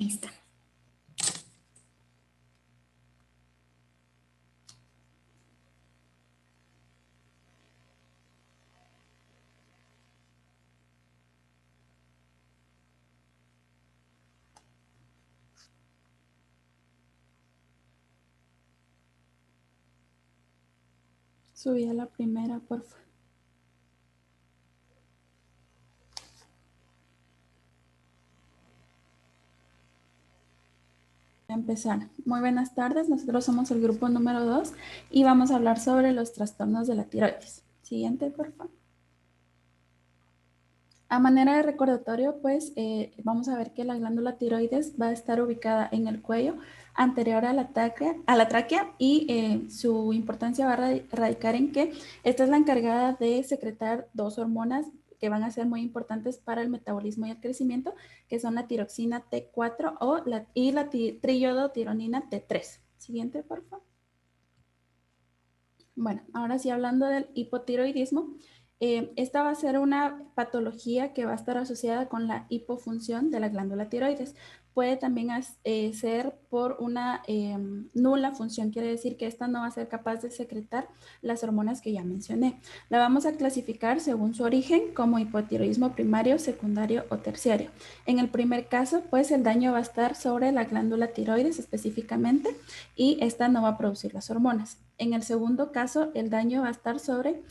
Ahí está. Subí a la primera, por favor. Empezar. Muy buenas tardes, nosotros somos el grupo número 2 y vamos a hablar sobre los trastornos de la tiroides. Siguiente, por favor. A manera de recordatorio, pues vamos a ver que la glándula tiroides va a estar ubicada en el cuello anterior a la tráquea y su importancia va a radicar en que esta es la encargada de secretar dos hormonas que van a ser muy importantes para el metabolismo y el crecimiento, que son la tiroxina T4 y la triiodotironina T3. Siguiente, por favor. Bueno, ahora sí hablando del hipotiroidismo, esta va a ser una patología que va a estar asociada con la hipofunción de la glándula tiroides. Puede también ser por una nula función, quiere decir que esta no va a ser capaz de secretar las hormonas que ya mencioné. La vamos a clasificar según su origen como hipotiroidismo primario, secundario o terciario. En el primer caso, pues el daño va a estar sobre la glándula tiroides específicamente y esta no va a producir las hormonas. En el segundo caso, el daño va a estar sobre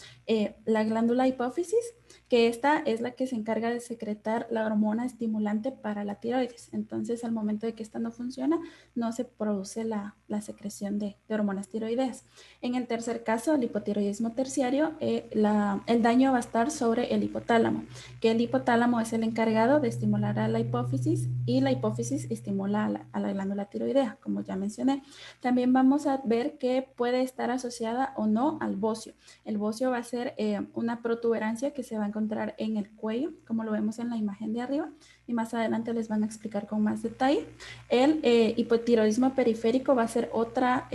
la glándula hipófisis, que esta es la que se encarga de secretar la hormona estimulante para la tiroides. Entonces, al momento de que esta no funciona, no se produce la secreción de hormonas tiroideas. En el tercer caso, el hipotiroidismo terciario, el daño va a estar sobre el hipotálamo, que el hipotálamo es el encargado de estimular a la hipófisis y la hipófisis estimula a la glándula tiroidea, como ya mencioné. También vamos a ver que puede estar asociada o no al bocio. El bocio va a ser una protuberancia que se va a encontrar en el cuello, como lo vemos en la imagen de arriba, y más adelante les van a explicar con más detalle. El hipotiroidismo periférico va a ser otra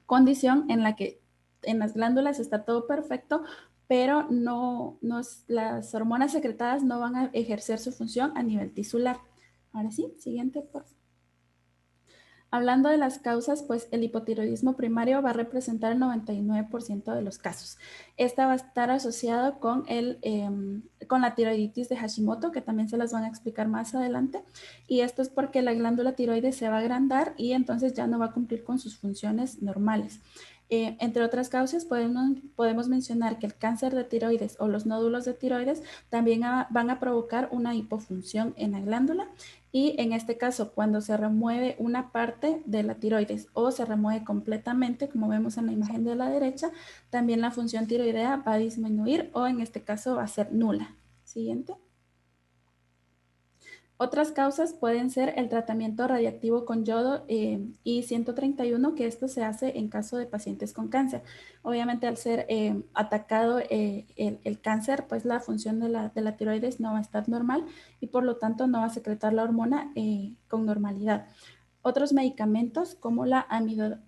condición en la que en las glándulas está todo perfecto, pero las hormonas secretadas no van a ejercer su función a nivel tisular. Ahora sí, siguiente, por favor. Hablando de las causas, pues el hipotiroidismo primario va a representar el 99% de los casos. Esta va a estar asociada con la tiroiditis de Hashimoto, que también se las van a explicar más adelante. Y esto es porque la glándula tiroides se va a agrandar y entonces ya no va a cumplir con sus funciones normales. Entre otras causas, podemos mencionar que el cáncer de tiroides o los nódulos de tiroides también van a provocar una hipofunción en la glándula. Y en este caso, cuando se remueve una parte de la tiroides o se remueve completamente, como vemos en la imagen de la derecha, también la función tiroidea va a disminuir o en este caso va a ser nula. Siguiente. Otras causas pueden ser el tratamiento radiactivo con yodo y 131, que esto se hace en caso de pacientes con cáncer. Obviamente al ser atacado el cáncer, pues la función de la tiroides no va a estar normal y por lo tanto no va a secretar la hormona con normalidad. Otros medicamentos como la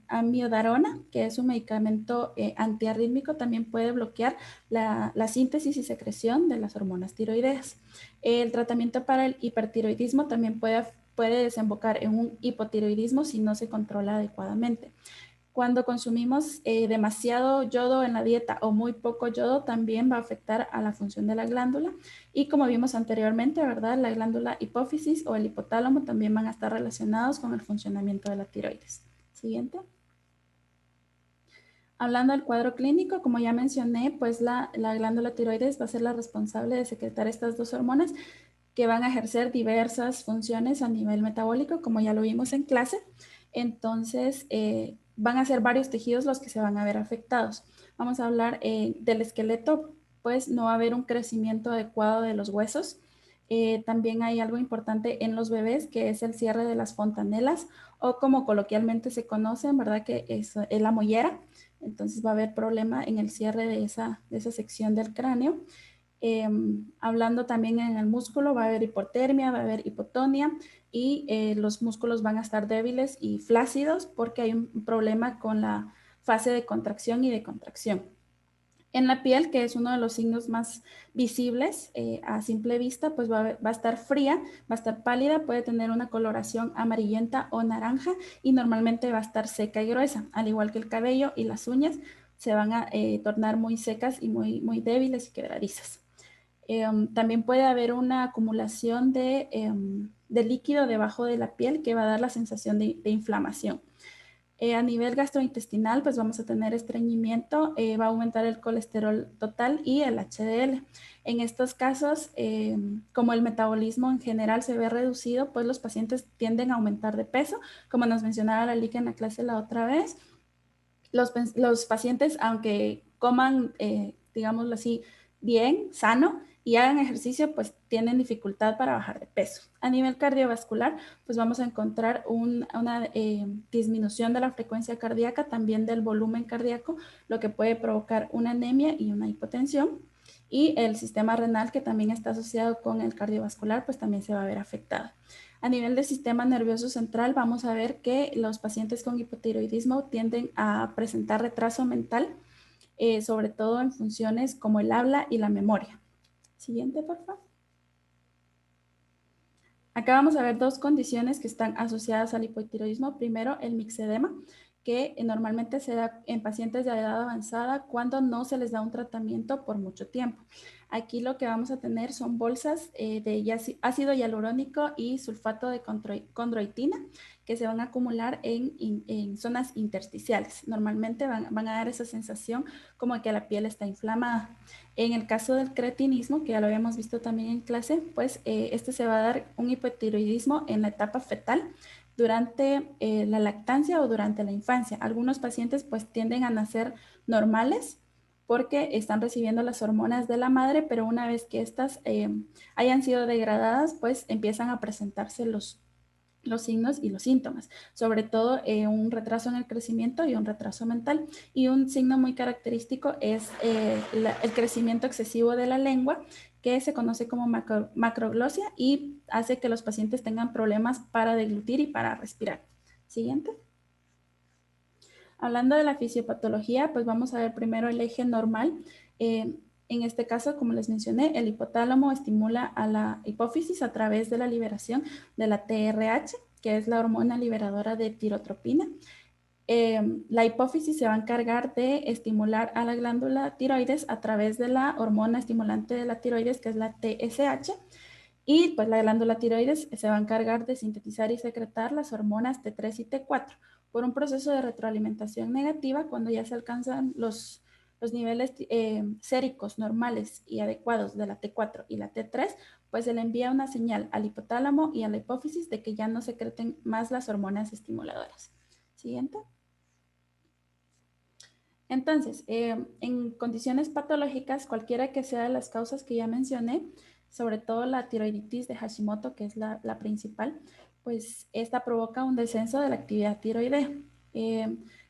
amiodarona, que es un medicamento antiarrítmico, también puede bloquear la síntesis y secreción de las hormonas tiroideas. El tratamiento para el hipertiroidismo también puede desembocar en un hipotiroidismo si no se controla adecuadamente. Cuando consumimos demasiado yodo en la dieta o muy poco yodo, también va a afectar a la función de la glándula. Y como vimos anteriormente, ¿verdad? La glándula hipófisis o el hipotálamo también van a estar relacionados con el funcionamiento de la tiroides. Siguiente. Hablando del cuadro clínico, como ya mencioné, pues la glándula tiroides va a ser la responsable de secretar estas dos hormonas que van a ejercer diversas funciones a nivel metabólico, como ya lo vimos en clase. Entonces, van a ser varios tejidos los que se van a ver afectados. Vamos a hablar del esqueleto, pues no va a haber un crecimiento adecuado de los huesos. También hay algo importante en los bebés, que es el cierre de las fontanelas, o como coloquialmente se conoce, en verdad que es la mollera. Entonces va a haber problema en el cierre de esa sección del cráneo. Hablando también en el músculo, va a haber hipotermia, va a haber hipotonia y los músculos van a estar débiles y flácidos porque hay un problema con la fase de contracción y de contracción. En la piel, que es uno de los signos más visibles a simple vista, pues va a estar fría, va a estar pálida, puede tener una coloración amarillenta o naranja y normalmente va a estar seca y gruesa, al igual que el cabello y las uñas se van a tornar muy secas y muy débiles y quebradizas. También puede haber una acumulación de líquido debajo de la piel que va a dar la sensación de inflamación. A nivel gastrointestinal, pues vamos a tener estreñimiento, va a aumentar el colesterol total y el HDL. En estos casos, como el metabolismo en general se ve reducido, pues los pacientes tienden a aumentar de peso, como nos mencionaba la Lica en la clase la otra vez. Los pacientes, aunque coman, digámoslo así, bien, sano y hagan ejercicio, pues tienen dificultad para bajar de peso. A nivel cardiovascular, pues vamos a encontrar una disminución de la frecuencia cardíaca, también del volumen cardíaco, lo que puede provocar una anemia y una hipotensión. Y el sistema renal, que también está asociado con el cardiovascular, pues también se va a ver afectado. A nivel del sistema nervioso central, vamos a ver que los pacientes con hipotiroidismo tienden a presentar retraso mental, sobre todo en funciones como el habla y la memoria. Siguiente, por favor. Acá vamos a ver dos condiciones que están asociadas al hipotiroidismo. Primero, el mixedema, que normalmente se da en pacientes de edad avanzada cuando no se les da un tratamiento por mucho tiempo. Aquí lo que vamos a tener son bolsas de ácido hialurónico y sulfato de condroitina que se van a acumular en zonas intersticiales. Normalmente van a dar esa sensación como que la piel está inflamada. En el caso del cretinismo, que ya lo habíamos visto también en clase, pues este se va a dar un hipotiroidismo en la etapa fetal durante la lactancia o durante la infancia. Algunos pacientes pues tienden a nacer normales porque están recibiendo las hormonas de la madre, pero una vez que estas hayan sido degradadas, pues empiezan a presentarse los signos y los síntomas, sobre todo un retraso en el crecimiento y un retraso mental. Y un signo muy característico es el crecimiento excesivo de la lengua, que se conoce como macroglosia y hace que los pacientes tengan problemas para deglutir y para respirar. Siguiente. Hablando de la fisiopatología, pues vamos a ver primero el eje normal. En este caso, como les mencioné, el hipotálamo estimula a la hipófisis a través de la liberación de la TRH, que es la hormona liberadora de tirotropina. La hipófisis se va a encargar de estimular a la glándula tiroides a través de la hormona estimulante de la tiroides, que es la TSH, y pues la glándula tiroides se va a encargar de sintetizar y secretar las hormonas T3 y T4 por un proceso de retroalimentación negativa. Cuando ya se alcanzan los niveles séricos normales y adecuados de la T4 y la T3, pues se le envía una señal al hipotálamo y a la hipófisis de que ya no secreten más las hormonas estimuladoras. Siguiente. Entonces, en condiciones patológicas, cualquiera que sea las causas que ya mencioné, sobre todo la tiroiditis de Hashimoto, que es la principal, pues esta provoca un descenso de la actividad tiroidea.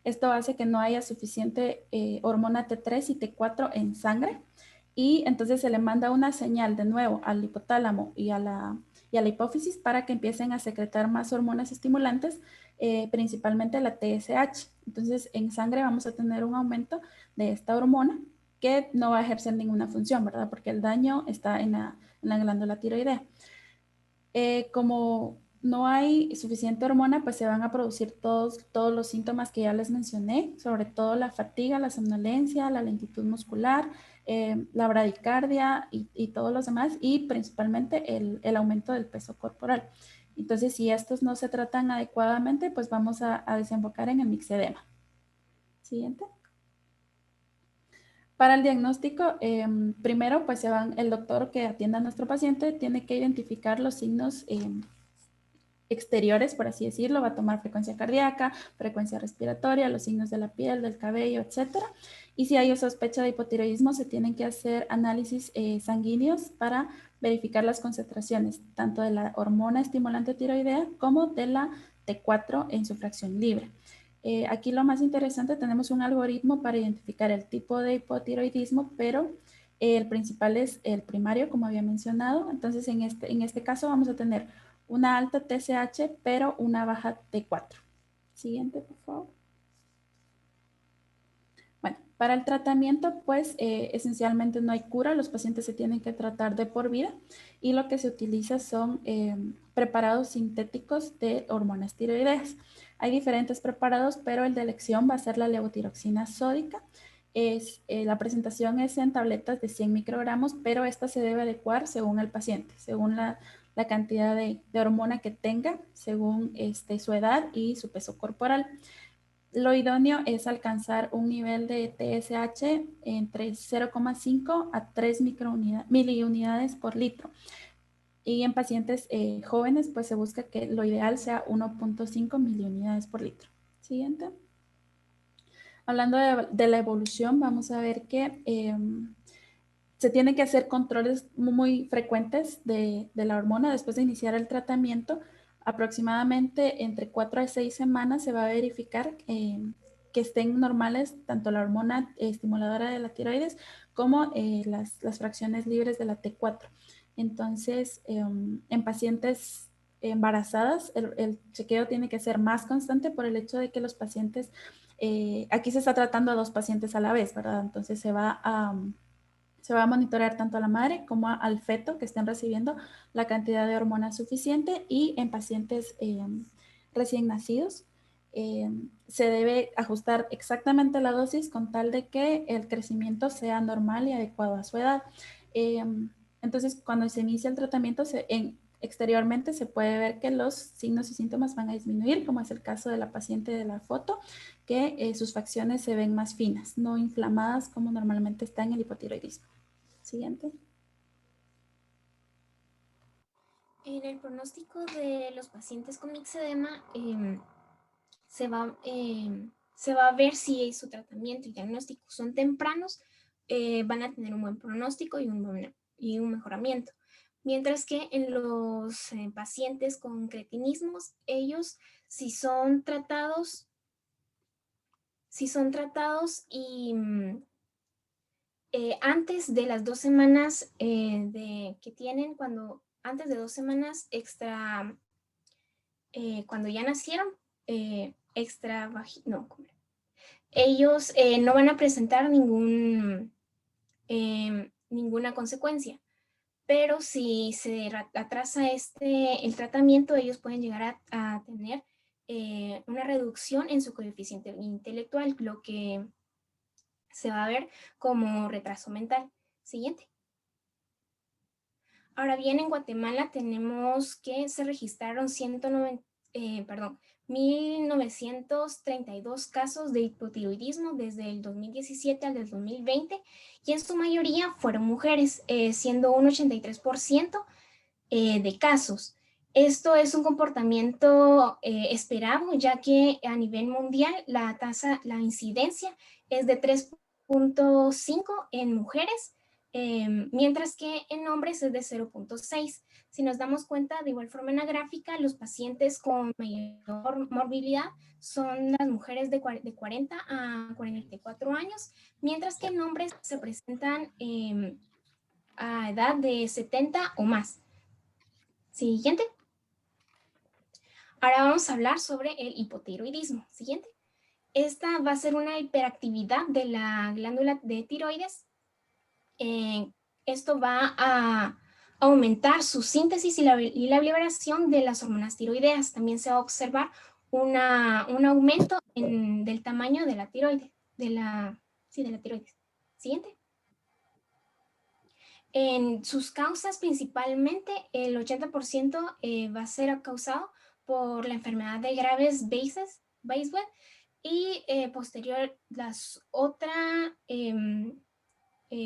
Esto hace que no haya suficiente hormona T3 y T4 en sangre y entonces se le manda una señal de nuevo al hipotálamo y a la hipófisis para que empiecen a secretar más hormonas estimulantes, principalmente la TSH. Entonces, en sangre vamos a tener un aumento de esta hormona que no va a ejercer ninguna función, ¿verdad? Porque el daño está en la glándula tiroidea. Como no hay suficiente hormona, pues se van a producir todos los síntomas que ya les mencioné, sobre todo la fatiga, la somnolencia, la lentitud muscular, la bradicardia y todos los demás, y principalmente el aumento del peso corporal. Entonces, si estos no se tratan adecuadamente, pues vamos a desembocar en el mixedema. Siguiente. Para el diagnóstico, primero, pues el doctor que atienda a nuestro paciente tiene que identificar los signos exteriores, por así decirlo, va a tomar frecuencia cardíaca, frecuencia respiratoria, los signos de la piel, del cabello, etcétera. Y si hay sospecha de hipotiroidismo, se tienen que hacer análisis sanguíneos para verificar las concentraciones tanto de la hormona estimulante tiroidea como de la T4 en su fracción libre. Aquí lo más interesante, tenemos un algoritmo para identificar el tipo de hipotiroidismo, pero el principal es el primario, como había mencionado. Entonces, en este caso vamos a tener una alta TSH, pero una baja T4. Siguiente, por favor. Bueno, Para el tratamiento, pues esencialmente no hay cura, los pacientes se tienen que tratar de por vida y lo que se utiliza son preparados sintéticos de hormonas tiroideas. Hay diferentes preparados, pero el de elección va a ser la levotiroxina sódica. La presentación es en tabletas de 100 microgramos, pero esta se debe adecuar según el paciente, según la cantidad de hormona que tenga, según su edad y su peso corporal. Lo idóneo es alcanzar un nivel de TSH entre 0,5 a 3 miliunidades por litro. Y en pacientes jóvenes, pues se busca que lo ideal sea 1,5 miliunidades por litro. Siguiente. Hablando de la evolución, vamos a ver que se tienen que hacer controles muy frecuentes de la hormona después de iniciar el tratamiento. Aproximadamente entre 4 a 6 semanas se va a verificar que estén normales tanto la hormona estimuladora de la tiroides como las fracciones libres de la T4. Entonces, en pacientes embarazadas, el chequeo tiene que ser más constante por el hecho de que los pacientes, aquí se está tratando a 2 pacientes a la vez, ¿verdad? Entonces se va a monitorear tanto a la madre como al feto que estén recibiendo la cantidad de hormonas suficiente y en pacientes recién nacidos se debe ajustar exactamente la dosis con tal de que el crecimiento sea normal y adecuado a su edad. Eh, entonces, cuando se inicia el tratamiento, exteriormente se puede ver que los signos y síntomas van a disminuir, como es el caso de la paciente de la foto, que sus facciones se ven más finas, no inflamadas como normalmente está en el hipotiroidismo. Siguiente. En el pronóstico de los pacientes con mixedema se va a ver si su tratamiento y diagnóstico son tempranos, van a tener un buen pronóstico y un mejoramiento. Mientras que en los pacientes con cretinismos, ellos si son tratados y antes de las 2 semanas que tienen, antes de 2 semanas extra, cuando ya nacieron, extra, no, ellos no van a presentar ninguna consecuencia. Pero si se atrasa el tratamiento, ellos pueden llegar a tener una reducción en su coeficiente intelectual, lo que se va a ver como retraso mental. Siguiente. Ahora bien, en Guatemala tenemos que se registraron 1932 casos de hipotiroidismo desde el 2017 al 2020 y en su mayoría fueron mujeres, siendo un 83% de casos. Esto es un comportamiento esperado, ya que a nivel mundial la incidencia es de 3,5 en mujeres, mientras que en hombres es de 0,6. Si nos damos cuenta, de igual forma en la gráfica, los pacientes con mayor morbilidad son las mujeres de 40 a 44 años, mientras que en hombres se presentan a edad de 70 o más. Siguiente. Ahora vamos a hablar sobre el hipotiroidismo. Siguiente. Esta va a ser una hiperactividad de la glándula de tiroides. Esto va a aumentar su síntesis y la liberación de las hormonas tiroideas. También se va a observar un aumento del tamaño de la tiroides. De la tiroides. Siguiente. En sus causas, principalmente, el 80% va a ser causado por la enfermedad de Graves Basedow y posterior, otra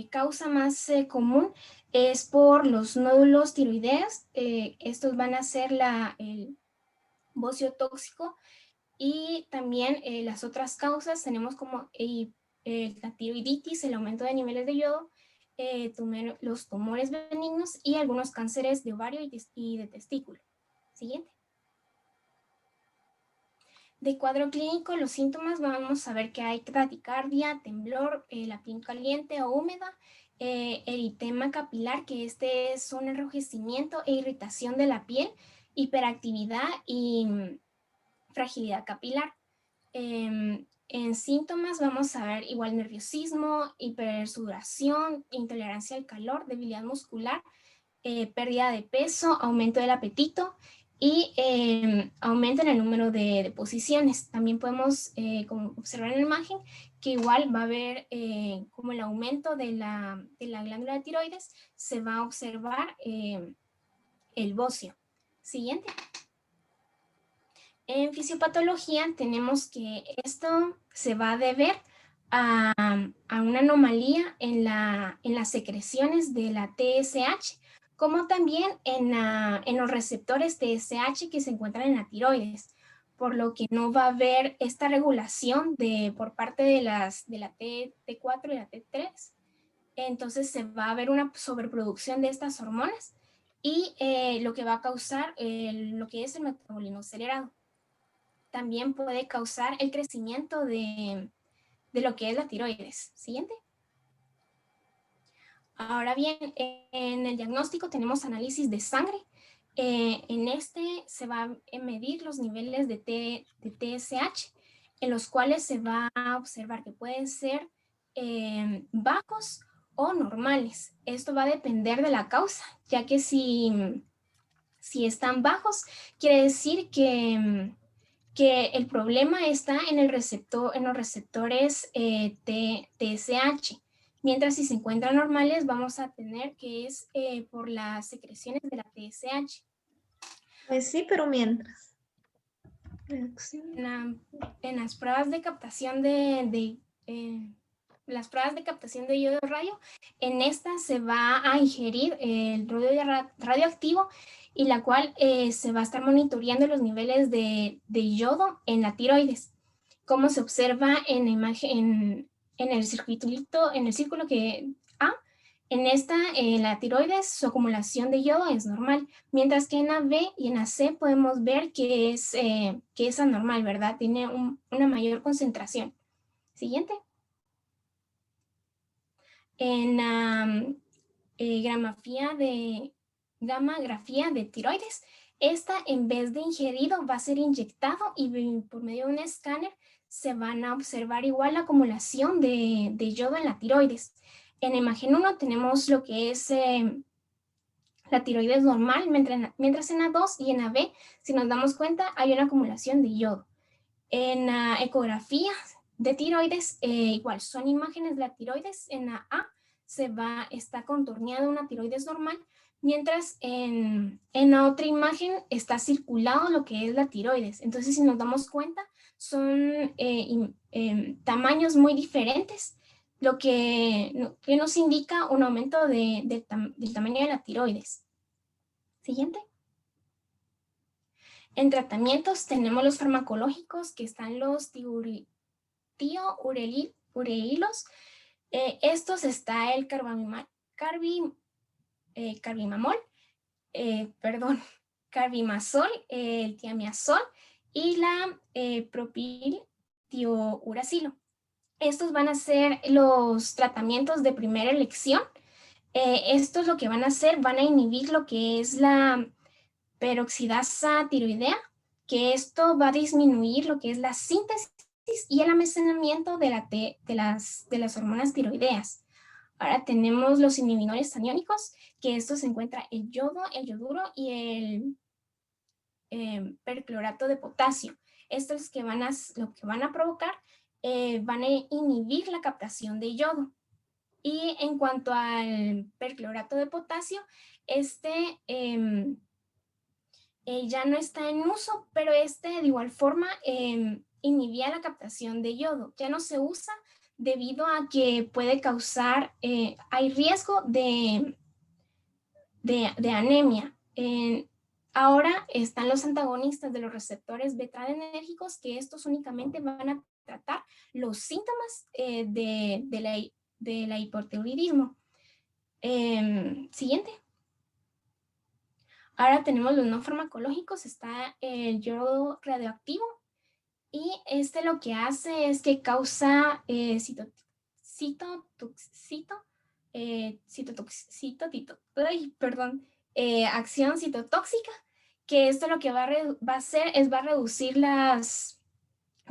causa más común es por los nódulos tiroideos. Estos van a ser el bocio tóxico y también las otras causas tenemos como la tiroiditis, el aumento de niveles de yodo, los tumores benignos y algunos cánceres de ovario y de testículo. Siguiente. De cuadro clínico, los síntomas vamos a ver que hay taquicardia, temblor, la piel caliente o húmeda, eritema capilar, que es un enrojecimiento e irritación de la piel, hiperactividad y fragilidad capilar. en síntomas vamos a ver igual nerviosismo, hipersudoración, intolerancia al calor, debilidad muscular, pérdida de peso, aumento del apetito y aumento en el número de posiciones. También podemos como observar en la imagen que igual va a haber como el aumento de la glándula de tiroides, se va a observar el bocio. Siguiente. En fisiopatología tenemos que esto se va a deber a una anomalía en las secreciones de la TSH, como también en los receptores TSH que se encuentran en la tiroides, por lo que no va a haber esta regulación por parte de la T4 y la T3. Entonces se va a ver una sobreproducción de estas hormonas y lo que va a causar lo que es el metabolismo acelerado. También puede causar el crecimiento de lo que es la tiroides. Siguiente. Ahora bien, en el diagnóstico tenemos análisis de sangre. En este se va a medir los niveles de TSH, en los cuales se va a observar que pueden ser bajos o normales. Esto va a depender de la causa, ya que si están bajos, quiere decir que el problema está en los receptores TSH. Mientras si se encuentran normales, vamos a tener que es por las secreciones de la TSH. Pues sí, pero mientras. En las pruebas de captación las pruebas de captación de yodo radio, en esta se va a ingerir el radioactivo y la cual se va a estar monitoreando los niveles de yodo en la tiroides, como se observa en la imagen, en el círculo que A. En la tiroides, su acumulación de yodo es normal, mientras que en la B y en la C podemos ver que es anormal, ¿verdad? Tiene una mayor concentración. Siguiente. En la gammagrafía de tiroides, esta en vez de ingerido va a ser inyectado y por medio de un escáner se van a observar igual la acumulación de yodo en la tiroides. En la imagen 1 tenemos lo que es la tiroides normal, mientras en la 2 y en la B, si nos damos cuenta, hay una acumulación de yodo. En la ecografía de tiroides, igual son imágenes de la tiroides. En la A está contorneada una tiroides normal, mientras en la otra imagen está circulado lo que es la tiroides. Entonces, si nos damos cuenta, son tamaños muy diferentes, lo que nos indica un aumento del tamaño de la tiroides. Siguiente. En tratamientos tenemos los farmacológicos, que están los ureilos. Estos está el carbimamol, carbimazol, el tiamiazol y la propiltiouracilo. Estos van a ser los tratamientos de primera elección. Estos lo que van a hacer, van a inhibir lo que es la peroxidasa tiroidea, que esto va a disminuir lo que es la síntesis y el almacenamiento de las hormonas tiroideas. Ahora tenemos los inhibidores aniónicos, que esto se encuentra el yodo, el yoduro y el perclorato de potasio. Estos lo que van a provocar, van a inhibir la captación de yodo. Y en cuanto al perclorato de potasio, ya no está en uso, pero de igual forma inhibía la captación de yodo. Ya no se usa debido a que puede causar, hay riesgo de anemia. Ahora están los antagonistas de los receptores beta-adrenérgicos, que estos únicamente van a tratar los síntomas de la hipotiroidismo. Siguiente. Ahora tenemos los no farmacológicos, está el yodo radioactivo y lo que hace es que causa acción citotóxica, que esto lo que va a hacer es va a reducir las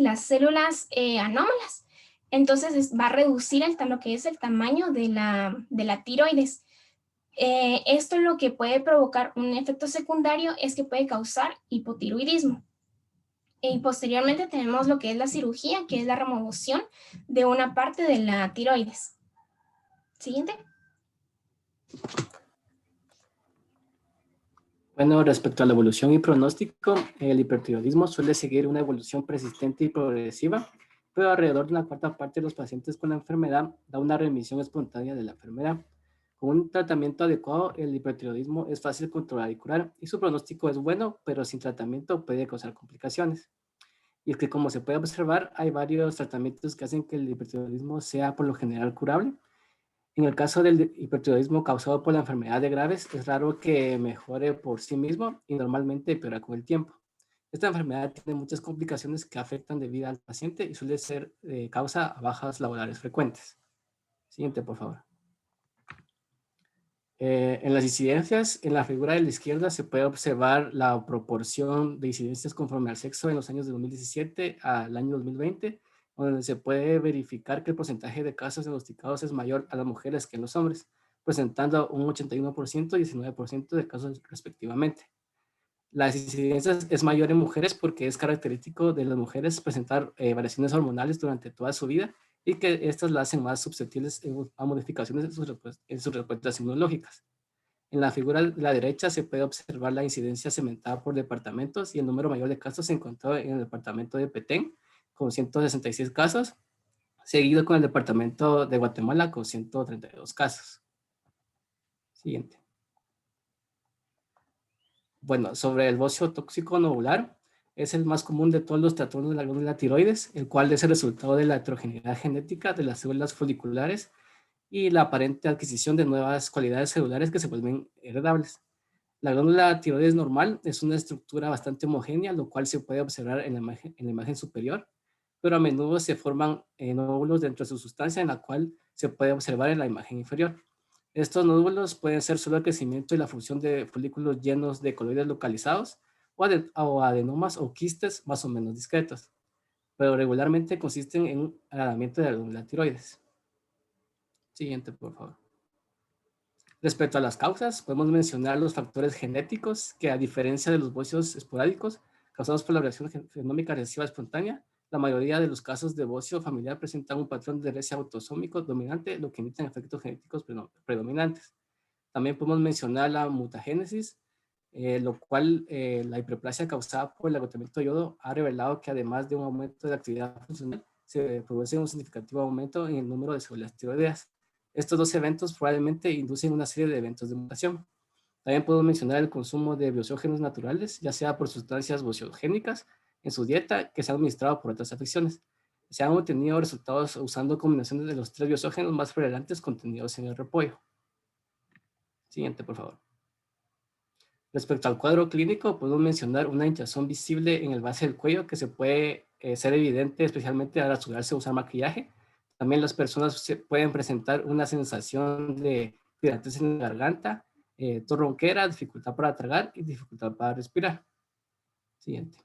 las células anómalas. Entonces va a reducir lo que es el tamaño de la tiroides. Esto lo que puede provocar un efecto secundario es que puede causar hipotiroidismo. Y posteriormente tenemos lo que es la cirugía, que es la remoción de una parte de la tiroides. Siguiente. Bueno, respecto a la evolución y pronóstico, el hipertiroidismo suele seguir una evolución persistente y progresiva, pero alrededor de una cuarta parte de los pacientes con la enfermedad da una remisión espontánea de la enfermedad. Con un tratamiento adecuado, el hipertiroidismo es fácil de controlar y curar, y su pronóstico es bueno, pero sin tratamiento puede causar complicaciones. Y es que, como se puede observar, hay varios tratamientos que hacen que el hipertiroidismo sea por lo general curable. En el caso del hipertiroidismo causado por la enfermedad de Graves, es raro que mejore por sí mismo y normalmente empeora con el tiempo. Esta enfermedad tiene muchas complicaciones que afectan de vida al paciente y suele ser causa a bajas laborales frecuentes. Siguiente, por favor. En las incidencias, en la figura de la izquierda se puede observar la proporción de incidencias conforme al sexo en los años de 2017 al año 2020, donde se puede verificar que el porcentaje de casos diagnosticados es mayor a las mujeres que en los hombres, presentando un 81% y 19% de casos respectivamente. Las incidencias es mayor en mujeres porque es característico de las mujeres presentar variaciones hormonales durante toda su vida y que estas las hacen más susceptibles a modificaciones en sus respuestas inmunológicas. En la figura de la derecha se puede observar la incidencia segmentada por departamentos y el número mayor de casos se encontró en el departamento de Petén con 166 casos, seguido con el departamento de Guatemala con 132 casos. Siguiente. Bueno, sobre el bocio tóxico nodular, es el más común de todos los trastornos de la glándula tiroides, el cual es el resultado de la heterogeneidad genética de las células foliculares y la aparente adquisición de nuevas cualidades celulares que se vuelven heredables. La glándula tiroides normal es una estructura bastante homogénea, lo cual se puede observar en la imagen superior, pero a menudo se forman nódulos dentro de su sustancia, en la cual se puede observar en la imagen inferior. Estos nódulos pueden ser solo el crecimiento y la función de folículos llenos de coloides localizados o adenomas o quistes más o menos discretos, pero regularmente consisten en un agravamiento de la glándula tiroides. Siguiente, por favor. Respecto a las causas, podemos mencionar los factores genéticos que, a diferencia de los bocios esporádicos causados por la reacción genómica recesiva espontánea, la mayoría de los casos de bocio familiar presentan un patrón de herencia autosómico dominante, lo que indica efectos genéticos predominantes. También podemos mencionar la mutagénesis, lo cual la hiperplasia causada por el agotamiento de yodo ha revelado que, además de un aumento de la actividad funcional, se produce un significativo aumento en el número de células tiroideas. Estos dos eventos probablemente inducen una serie de eventos de mutación. También puedo mencionar el consumo de biociógenos naturales, ya sea por sustancias bociogénicas en su dieta que se han administrado por otras afecciones. Se han obtenido resultados usando combinaciones de los 3 biociógenos más relevantes contenidos en el repollo. Siguiente, por favor. Respecto al cuadro clínico, podemos mencionar una hinchazón visible en el base del cuello que se puede ser evidente especialmente al rasurarse o usar maquillaje. También las personas pueden presentar una sensación de tirantes en la garganta, tos ronquera, dificultad para tragar y dificultad para respirar. Siguiente.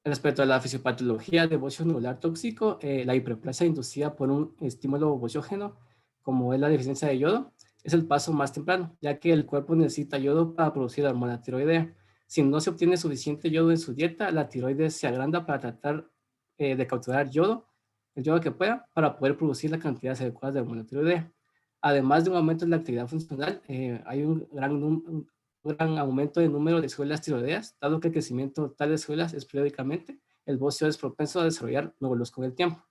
Respecto a la fisiopatología de bocio nodular tóxico, la hiperplasia inducida por un estímulo bociógeno, como es la deficiencia de yodo, es el paso más temprano, ya que el cuerpo necesita yodo para producir la hormona tiroidea. Si no se obtiene suficiente yodo en su dieta, la tiroides se agranda para tratar de capturar yodo, el yodo que pueda, para poder producir la cantidad adecuada de hormona tiroidea. Además de un aumento en la actividad funcional, hay un gran aumento del número de células tiroideas, dado que el crecimiento total de células es periódicamente, el bocio es propenso a desarrollar nódulos con el tiempo.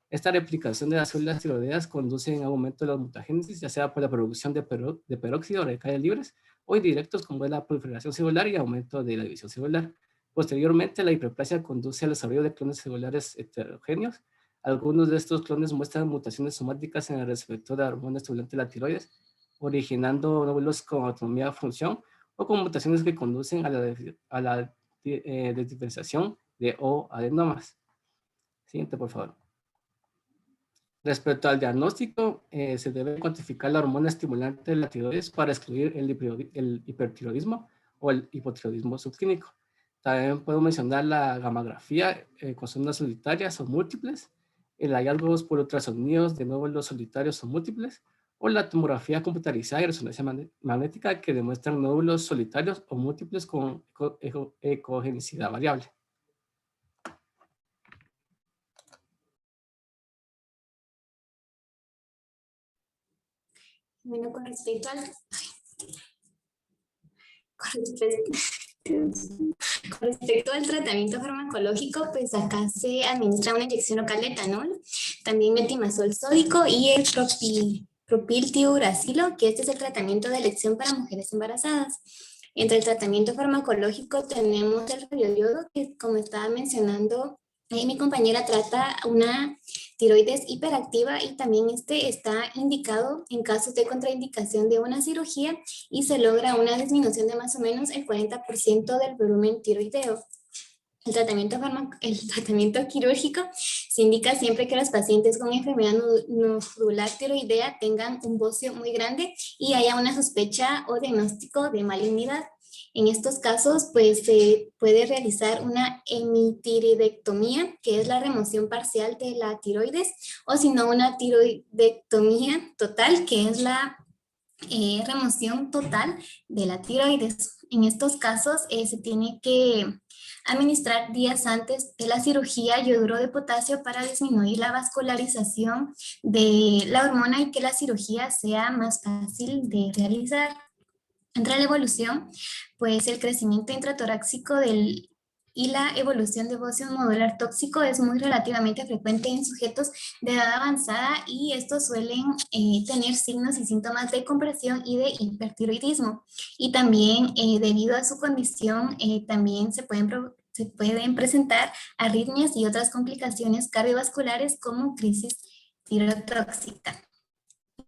Esta replicación de las células tiroideas conduce a un aumento de la mutagénesis, ya sea por la producción de peróxido o radicales libres, o indirectos como es la proliferación celular y aumento de la división celular. Posteriormente, la hiperplasia conduce al desarrollo de clones celulares heterogéneos. Algunos de estos clones muestran mutaciones somáticas en el receptor de la hormona estimulante de la tiroides, originando nódulos con autonomía de función o con mutaciones que conducen a la desdiferenciación de O-adenomas. Siguiente, por favor. Respecto al diagnóstico, se debe cuantificar la hormona estimulante de la tiroides para excluir el hipertiroidismo o el hipotiroidismo subclínico. También puedo mencionar la gamografía con sondas solitarias o múltiples, el hallazgo por ultrasonidos de nódulos solitarios o múltiples, o la tomografía computarizada y resonancia magnética que demuestran nódulos solitarios o múltiples con ecogenicidad variable. Bueno, con respecto al tratamiento farmacológico, pues acá se administra una inyección local de etanol, también metimazol sódico y el propiltiuracilo, que este es el tratamiento de elección para mujeres embarazadas. Entre el tratamiento farmacológico tenemos el radioyodo, que como estaba mencionando, mi compañera trata una tiroides hiperactiva y también este está indicado en casos de contraindicación de una cirugía y se logra una disminución de más o menos el 40% del volumen tiroideo. El tratamiento quirúrgico se indica siempre que los pacientes con enfermedad nodular tiroidea tengan un bocio muy grande y haya una sospecha o diagnóstico de malignidad. En estos casos, pues se puede realizar una hemitiroidectomía, que es la remoción parcial de la tiroides, o si no, una tiroidectomía total, que es la remoción total de la tiroides. En estos casos se tiene que administrar días antes de la cirugía yoduro de potasio para disminuir la vascularización de la hormona y que la cirugía sea más fácil de realizar. Entre la evolución, pues el crecimiento intratorácico y la evolución de bocio nodular tóxico es muy relativamente frecuente en sujetos de edad avanzada y estos suelen tener signos y síntomas de compresión y de hipertiroidismo. Y también debido a su condición, también se pueden presentar arritmias y otras complicaciones cardiovasculares como crisis tirotóxica.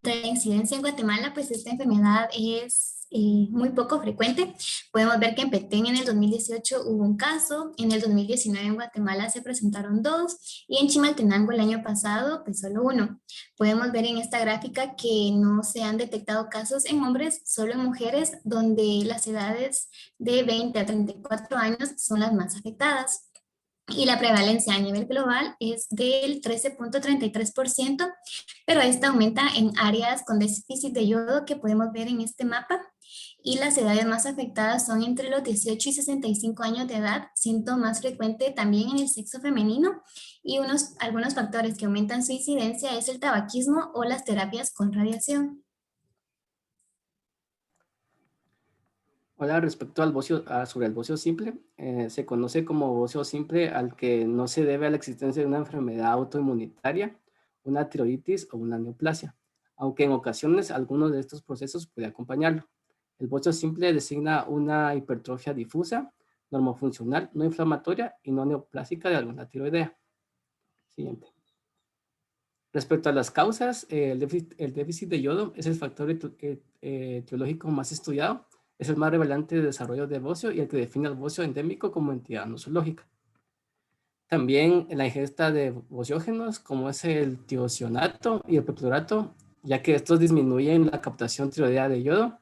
De incidencia en Guatemala, pues esta enfermedad es muy poco frecuente. Podemos ver que en Petén en el 2018 hubo un caso, en el 2019 en Guatemala se presentaron 2 y en Chimaltenango el año pasado pues solo 1. Podemos ver en esta gráfica que no se han detectado casos en hombres, solo en mujeres, donde las edades de 20 a 34 años son las más afectadas. Y la prevalencia a nivel global es del 13.33%, pero esta aumenta en áreas con déficit de yodo que podemos ver en este mapa. Y las edades más afectadas son entre los 18 y 65 años de edad, siendo más frecuente también en el sexo femenino. Y algunos factores que aumentan su incidencia es el tabaquismo o las terapias con radiación. Ahora, respecto al bocio, sobre el bocio simple, se conoce como bocio simple al que no se debe a la existencia de una enfermedad autoinmunitaria, una tiroiditis o una neoplasia, aunque en ocasiones alguno de estos procesos puede acompañarlo. El bocio simple designa una hipertrofia difusa, normofuncional, no inflamatoria y no neoplásica de alguna tiroidea. Siguiente. Respecto a las causas, el déficit de yodo es el factor etiológico más estudiado. Es el más relevante de desarrollo de bocio y el que define al bocio endémico como entidad nosológica. También la ingesta de bociógenos, como es el tiosionato y el peplorato, ya que estos disminuyen la captación tiroidea de yodo,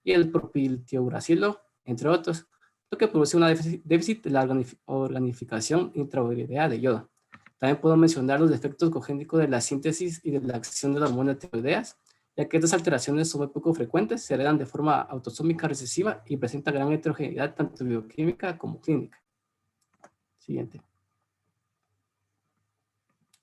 y el propiltiuracilo, entre otros, lo que produce un déficit de la organificación intraurerea de yodo. También puedo mencionar los defectos cogénicos de la síntesis y de la acción de la hormona tiroideas, ya que estas alteraciones son muy poco frecuentes, se heredan de forma autosómica recesiva y presentan gran heterogeneidad tanto bioquímica como clínica. Siguiente.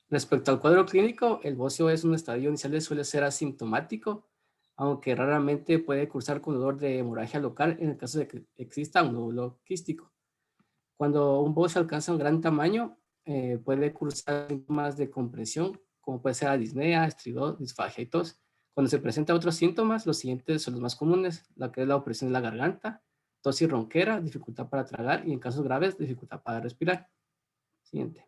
Respecto al cuadro clínico, el bocio es un estadio inicial, suele ser asintomático, aunque raramente puede cursar con dolor de hemorragia local en el caso de que exista un nódulo quístico. Cuando un bocio alcanza un gran tamaño, puede cursar síntomas de compresión, como puede ser la disnea, estridor, disfagia y tos. Cuando se presentan otros síntomas, los siguientes son los más comunes, la que es la opresión de la garganta, tos y ronquera, dificultad para tragar y en casos graves, dificultad para respirar. Siguiente.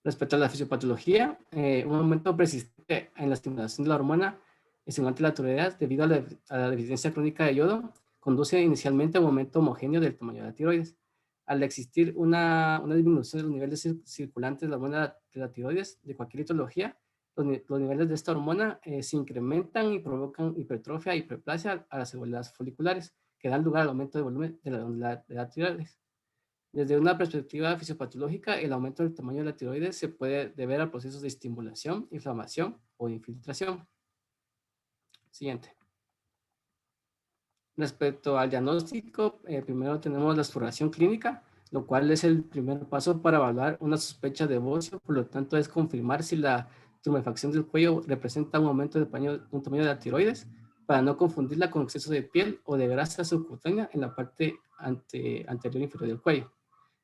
Respecto a la fisiopatología, un aumento persistente en la estimulación de la hormona estimulante de la tiroides debido a la deficiencia crónica de yodo conduce inicialmente a un aumento homogéneo del tamaño de la tiroides. Al existir una disminución de los niveles circulantes de la hormona de la tiroides de cualquier etiología, los niveles de esta hormona se incrementan y provocan hipertrofia y hiperplasia a las células foliculares, que dan lugar al aumento de volumen de la glándula de la tiroides. Desde una perspectiva fisiopatológica, el aumento del tamaño de la tiroides se puede deber a procesos de estimulación, inflamación o infiltración. Siguiente. Respecto al diagnóstico, primero tenemos la exploración clínica, lo cual es el primer paso para evaluar una sospecha de bocio. Por lo tanto, es confirmar si la tumefacción del cuello representa un aumento del tamaño de la tiroides, para no confundirla con exceso de piel o de grasa subcutánea en la parte anterior inferior del cuello.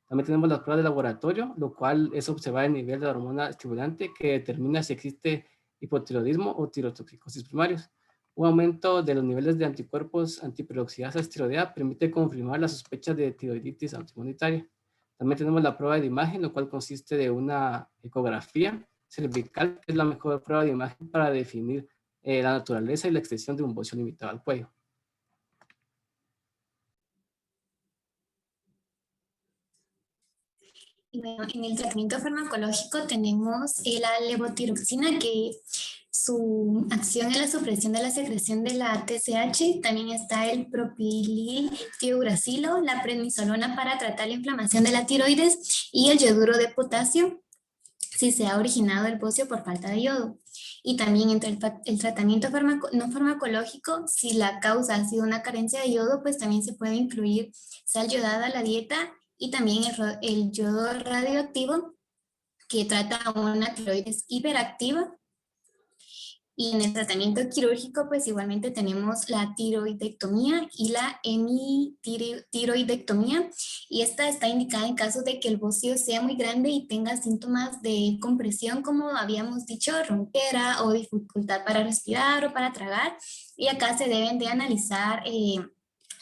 También tenemos las pruebas de laboratorio, lo cual es observar el nivel de la hormona estimulante que determina si existe hipotiroidismo o tirotoxicosis primarios. Un aumento de los niveles de anticuerpos antiperoxidasa tiroidea permite confirmar la sospecha de tiroiditis autoinmunitaria. También tenemos la prueba de imagen, lo cual consiste de una ecografía cervical, que es la mejor prueba de imagen para definir la naturaleza y la extensión de un bocio limitado al cuello. Bueno, en el tratamiento farmacológico tenemos la levotiroxina, que su acción es la supresión de la secreción de la TSH. También está el propililtiuracilo, la prednisolona para tratar la inflamación de la tiroides, y el yoduro de potasio si se ha originado el bocio por falta de yodo. Y también entre el tratamiento no farmacológico, si la causa ha sido una carencia de yodo, pues también se puede incluir sal yodada a la dieta, y también el yodo radioactivo, que trata una tiroides hiperactiva. Y en el tratamiento quirúrgico, pues igualmente tenemos la tiroidectomía y la hemitiroidectomía. Y esta está indicada en caso de que el bocio sea muy grande y tenga síntomas de compresión, como habíamos dicho, ronquera o dificultad para respirar o para tragar. Y acá se deben de analizar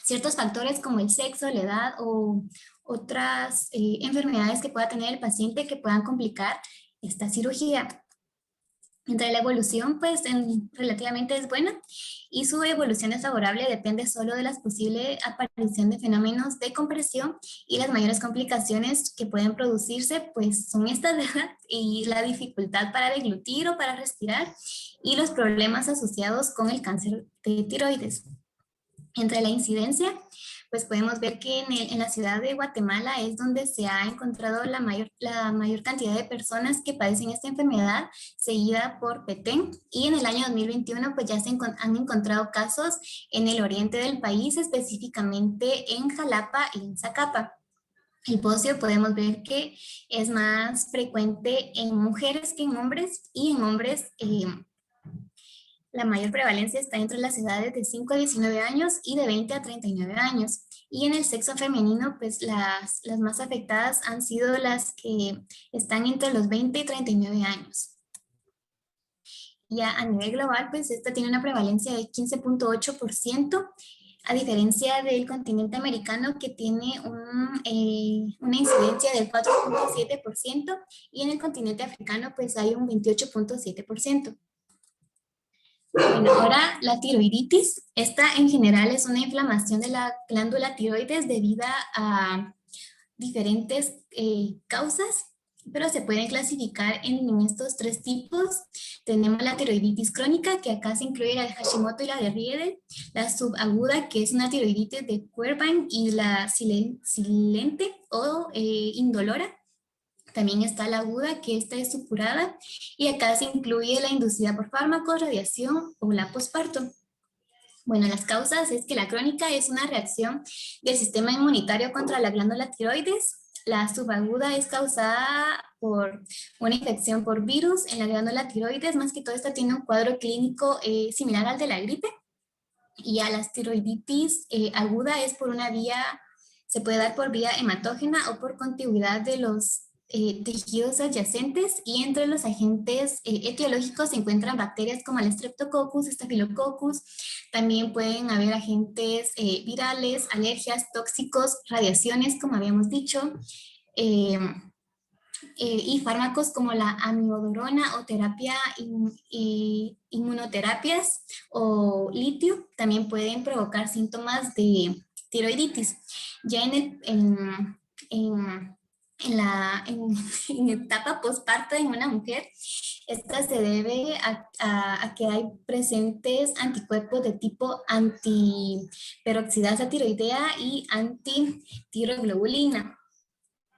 ciertos factores como el sexo, la edad o otras enfermedades que pueda tener el paciente que puedan complicar esta cirugía. Entre la evolución, pues relativamente es buena, y su evolución desfavorable depende solo de la posible aparición de fenómenos de compresión, y las mayores complicaciones que pueden producirse pues son estas, ¿verdad? Y la dificultad para deglutir o para respirar, y los problemas asociados con el cáncer de tiroides. Entre la incidencia, pues podemos ver que en la ciudad de Guatemala es donde se ha encontrado la mayor cantidad de personas que padecen esta enfermedad, seguida por Petén. Y en el año 2021 pues ya se han encontrado casos en el oriente del país, específicamente en Jalapa y en Zacapa. El bocio podemos ver que es más frecuente en mujeres que en hombres, y en hombres la mayor prevalencia está entre las edades de 5 a 19 años y de 20 a 39 años. Y en el sexo femenino, pues las más afectadas han sido las que están entre los 20 y 39 años. Ya a nivel global, pues esta tiene una prevalencia de 15.8%, a diferencia del continente americano, que tiene una incidencia del 4.7%, y en el continente africano pues hay un 28.7%. Bueno, ahora la tiroiditis. Esta en general es una inflamación de la glándula tiroides debida a diferentes causas, pero se pueden clasificar en estos tres tipos. Tenemos la tiroiditis crónica, que acá se incluye la de Hashimoto y la de Riedel; la subaguda, que es una tiroiditis de Quervain; y la silente o indolora. También está la aguda, que esta es supurada, y acá se incluye la inducida por fármacos, radiación o la posparto. Bueno, las causas es que la crónica es una reacción del sistema inmunitario contra la glándula tiroides. La subaguda es causada por una infección por virus en la glándula tiroides. Más que todo, esta tiene un cuadro clínico similar al de la gripe. Y a la tiroiditis aguda es por una vía, se puede dar por vía hematógena o por contigüidad de los tejidos adyacentes, y entre los agentes etiológicos se encuentran bacterias como el Streptococcus, Staphylococcus. También pueden haber agentes virales, alergias, tóxicos, radiaciones, como habíamos dicho, y fármacos como la amiodarona o terapia inmunoterapias o litio también pueden provocar síntomas de tiroiditis. Ya en etapa postparto en una mujer, Esta se debe a que hay presentes anticuerpos de tipo antiperoxidasa tiroidea y antitiroglobulina.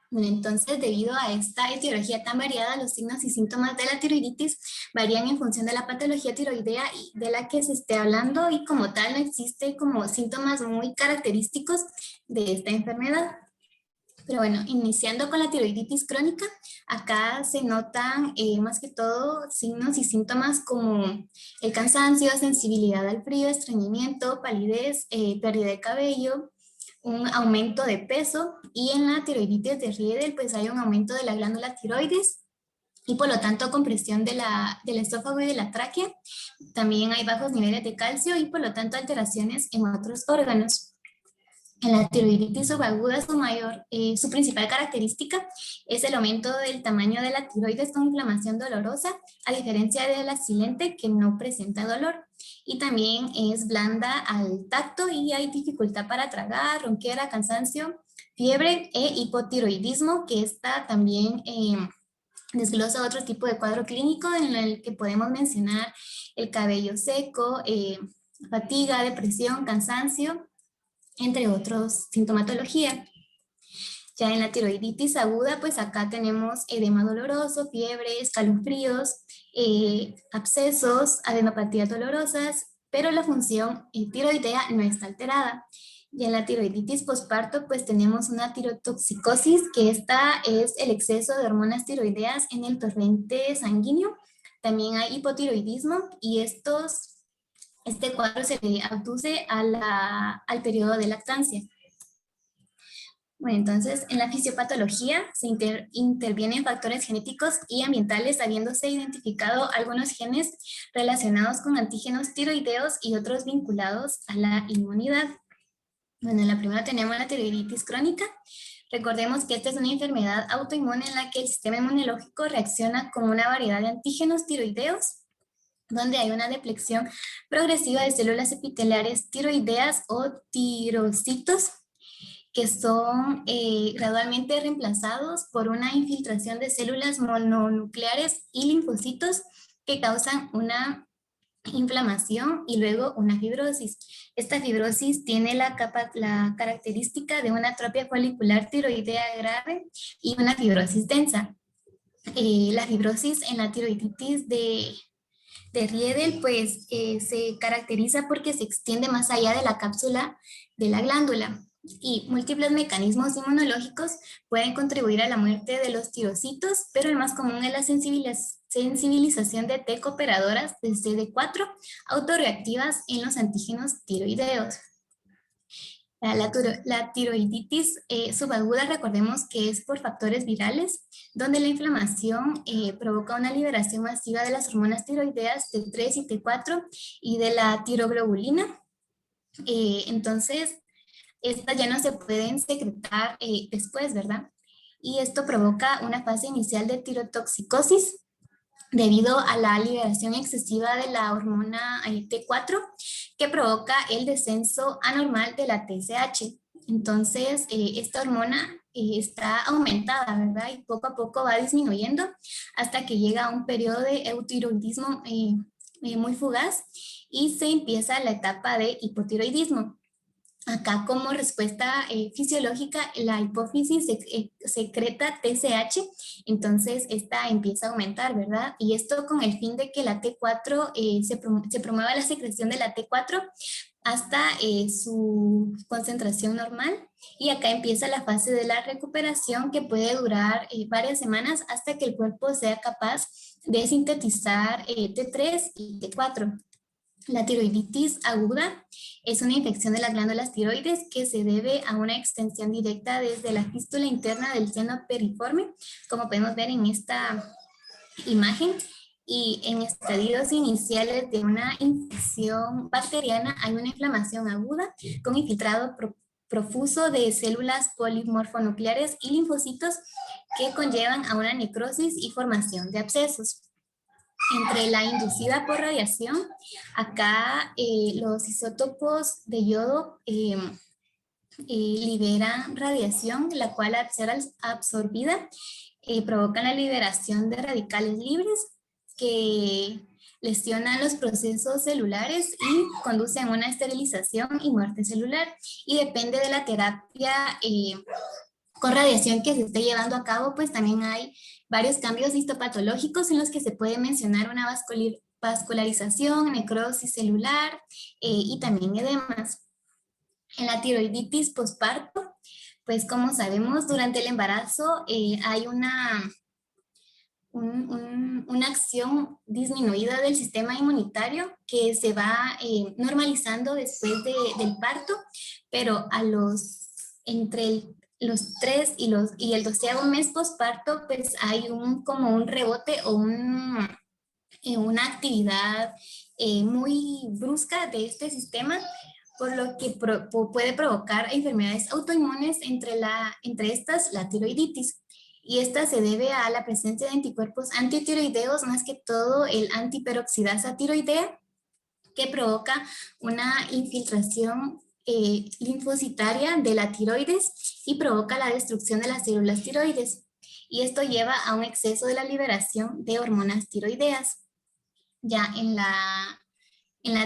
Bueno, entonces, debido a esta etiología tan variada, los signos y síntomas de la tiroiditis varían en función de la patología tiroidea y de la que se esté hablando, y como tal no existe como síntomas muy característicos de esta enfermedad. Pero bueno, iniciando con la tiroiditis crónica, acá se notan más que todo signos y síntomas como el cansancio, sensibilidad al frío, estreñimiento, palidez, pérdida de cabello, un aumento de peso, y en la tiroiditis de Riedel pues hay un aumento de la glándula tiroides y por lo tanto compresión del esófago y de la tráquea. También hay bajos niveles de calcio y por lo tanto alteraciones en otros órganos. En la tiroiditis subaguda su principal característica es el aumento del tamaño de la tiroides con inflamación dolorosa, a diferencia de la silente que no presenta dolor. Y también es blanda al tacto y hay dificultad para tragar, ronquera, cansancio, fiebre e hipotiroidismo, que esta también desglosa otro tipo de cuadro clínico en el que podemos mencionar el cabello seco, fatiga, depresión, cansancio, entre otros sintomatología. Ya en la tiroiditis aguda, pues acá tenemos edema doloroso, fiebre, escalofríos, abscesos, adenopatías dolorosas, pero la función tiroidea no está alterada. Y en la tiroiditis posparto, pues tenemos una tirotoxicosis, que esta es el exceso de hormonas tiroideas en el torrente sanguíneo. También hay hipotiroidismo y este cuadro se le aduce al periodo de lactancia. Bueno, entonces en la fisiopatología se intervienen factores genéticos y ambientales, habiéndose identificado algunos genes relacionados con antígenos tiroideos y otros vinculados a la inmunidad. Bueno, en la primera tenemos la tiroiditis crónica. Recordemos que esta es una enfermedad autoinmune en la que el sistema inmunológico reacciona con una variedad de antígenos tiroideos, donde hay una depleción progresiva de células epiteliales tiroideas o tirocitos, que son gradualmente reemplazados por una infiltración de células mononucleares y linfocitos que causan una inflamación y luego una fibrosis. Esta fibrosis tiene la característica de una atrofia folicular tiroidea grave y una fibrosis densa. La fibrosis en la tiroiditis de Riedel pues se caracteriza porque se extiende más allá de la cápsula de la glándula, y múltiples mecanismos inmunológicos pueden contribuir a la muerte de los tirocitos, pero el más común es la sensibilización de T cooperadoras de CD4 autorreactivas en los antígenos tiroideos. La tiroiditis subaguda, recordemos que es por factores virales, donde la inflamación provoca una liberación masiva de las hormonas tiroideas T3 y T4 y de la tiroglobulina. Entonces, estas ya no se pueden secretar después, ¿verdad? Y esto provoca una fase inicial de tirotoxicosis debido a la liberación excesiva de la hormona T4, que provoca el descenso anormal de la TSH. Entonces, esta hormona está aumentada, ¿verdad? Y poco a poco va disminuyendo hasta que llega a un periodo de eutiroidismo muy fugaz y se empieza la etapa de hipotiroidismo. Acá, como respuesta fisiológica, la hipófisis secreta TSH, entonces esta empieza a aumentar, ¿verdad? Y esto con el fin de que la T4 se promueva la secreción de la T4 hasta su concentración normal. Y acá empieza la fase de la recuperación, que puede durar varias semanas hasta que el cuerpo sea capaz de sintetizar T3 y T4. La tiroiditis aguda es una infección de las glándulas tiroides que se debe a una extensión directa desde la fístula interna del seno periforme, como podemos ver en esta imagen, y en estadios iniciales de una infección bacteriana hay una inflamación aguda con infiltrado profuso de células polimorfonucleares y linfocitos que conllevan a una necrosis y formación de abscesos. Entre la inducida por radiación, acá los isótopos de yodo liberan radiación, la cual al ser absorbida provocan la liberación de radicales libres. que lesionan los procesos celulares y conducen a una esterilización y muerte celular. Y depende de la terapia con radiación que se esté llevando a cabo, pues también hay varios cambios histopatológicos en los que se puede mencionar una vascularización, necrosis celular y también edemas. En la tiroiditis posparto, pues como sabemos, durante el embarazo hay una acción disminuida del sistema inmunitario que se va normalizando después del parto, pero entre los 3 y el 12º mes posparto, pues hay como un rebote o una actividad muy brusca de este sistema, por lo que puede provocar enfermedades autoinmunes, entre estas la tiroiditis. Y esta se debe a la presencia de anticuerpos antitiroideos, más que todo el antiperoxidasa tiroidea, que provoca una infiltración linfocitaria de la tiroides y provoca la destrucción de las células tiroides. Y esto lleva a un exceso de la liberación de hormonas tiroideas. Ya en la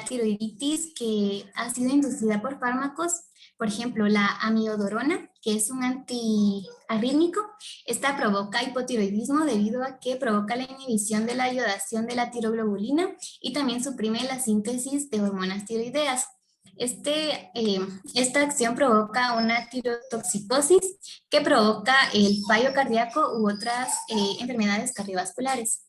tiroiditis que ha sido inducida por fármacos, por ejemplo, la amiodarona, que es un antiarrítmico, esta provoca hipotiroidismo debido a que provoca la inhibición de la iodación de la tiroglobulina y también suprime la síntesis de hormonas tiroideas. Esta acción provoca una tirotoxicosis que provoca el fallo cardíaco u otras enfermedades cardiovasculares.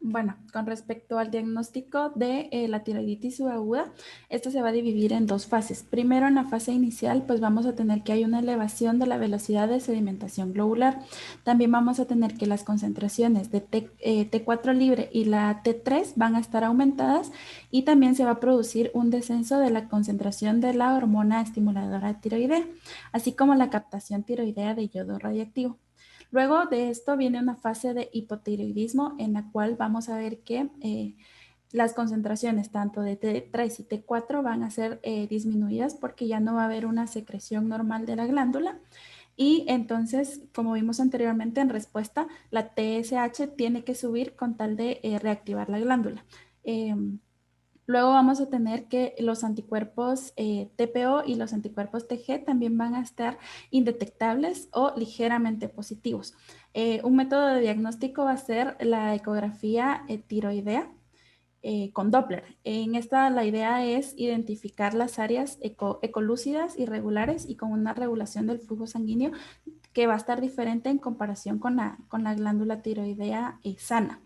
Bueno, con respecto al diagnóstico de la tiroiditis subaguda, esto se va a dividir en dos fases. Primero, en la fase inicial, pues vamos a tener que hay una elevación de la velocidad de sedimentación globular. También vamos a tener que las concentraciones de T4 libre y la T3 van a estar aumentadas y también se va a producir un descenso de la concentración de la hormona estimuladora tiroidea, así como la captación tiroidea de yodo radiactivo. Luego de esto viene una fase de hipotiroidismo en la cual vamos a ver que las concentraciones tanto de T3 y T4 van a ser disminuidas porque ya no va a haber una secreción normal de la glándula. Y entonces, como vimos anteriormente en respuesta, la TSH tiene que subir con tal de reactivar la glándula. Luego vamos a tener que los anticuerpos TPO y los anticuerpos TG también van a estar indetectables o ligeramente positivos. Un método de diagnóstico va a ser la ecografía tiroidea con Doppler. En esta la idea es identificar las áreas ecolúcidas irregulares y con una regulación del flujo sanguíneo que va a estar diferente en comparación con la glándula tiroidea sana.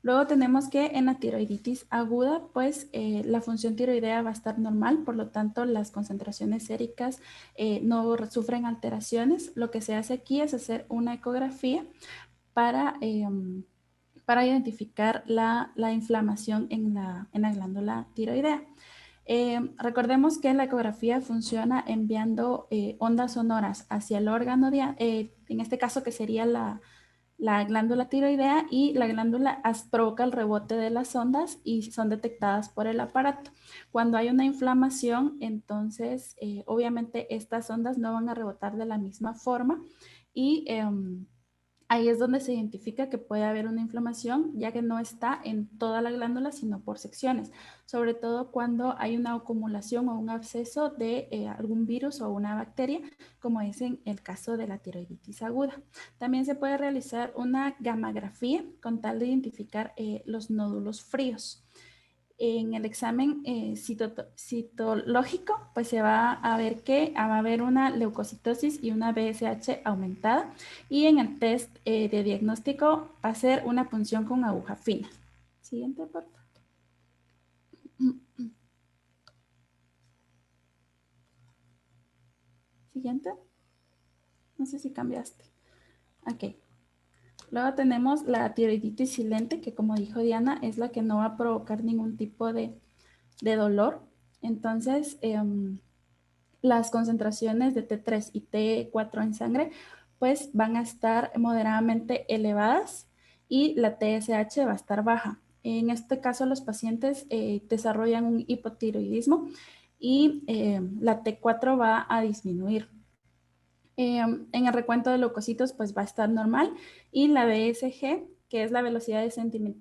Luego tenemos que en la tiroiditis aguda, pues la función tiroidea va a estar normal, por lo tanto las concentraciones séricas no sufren alteraciones. Lo que se hace aquí es hacer una ecografía para identificar la inflamación en la glándula tiroidea. Recordemos que la ecografía funciona enviando ondas sonoras hacia el órgano, en este caso que sería la glándula tiroidea, y la glándula provoca el rebote de las ondas y son detectadas por el aparato. Cuando hay una inflamación, entonces obviamente estas ondas no van a rebotar de la misma forma y ahí es donde se identifica que puede haber una inflamación, ya que no está en toda la glándula, sino por secciones, sobre todo cuando hay una acumulación o un absceso de algún virus o una bacteria, como es en el caso de la tiroiditis aguda. También se puede realizar una gammagrafía con tal de identificar los nódulos fríos. En el examen citológico, pues se va a ver que va a haber una leucocitosis y una BSH aumentada. Y en el test de diagnóstico va a ser una punción con aguja fina. Siguiente, por favor. Siguiente. No sé si cambiaste. Ok. Luego tenemos la tiroiditis silente, que como dijo Diana, es la que no va a provocar ningún tipo de dolor. Entonces, las concentraciones de T3 y T4 en sangre pues van a estar moderadamente elevadas y la TSH va a estar baja. En este caso, los pacientes desarrollan un hipotiroidismo y la T4 va a disminuir. En el recuento de leucocitos pues va a estar normal y la BSG, que es la velocidad de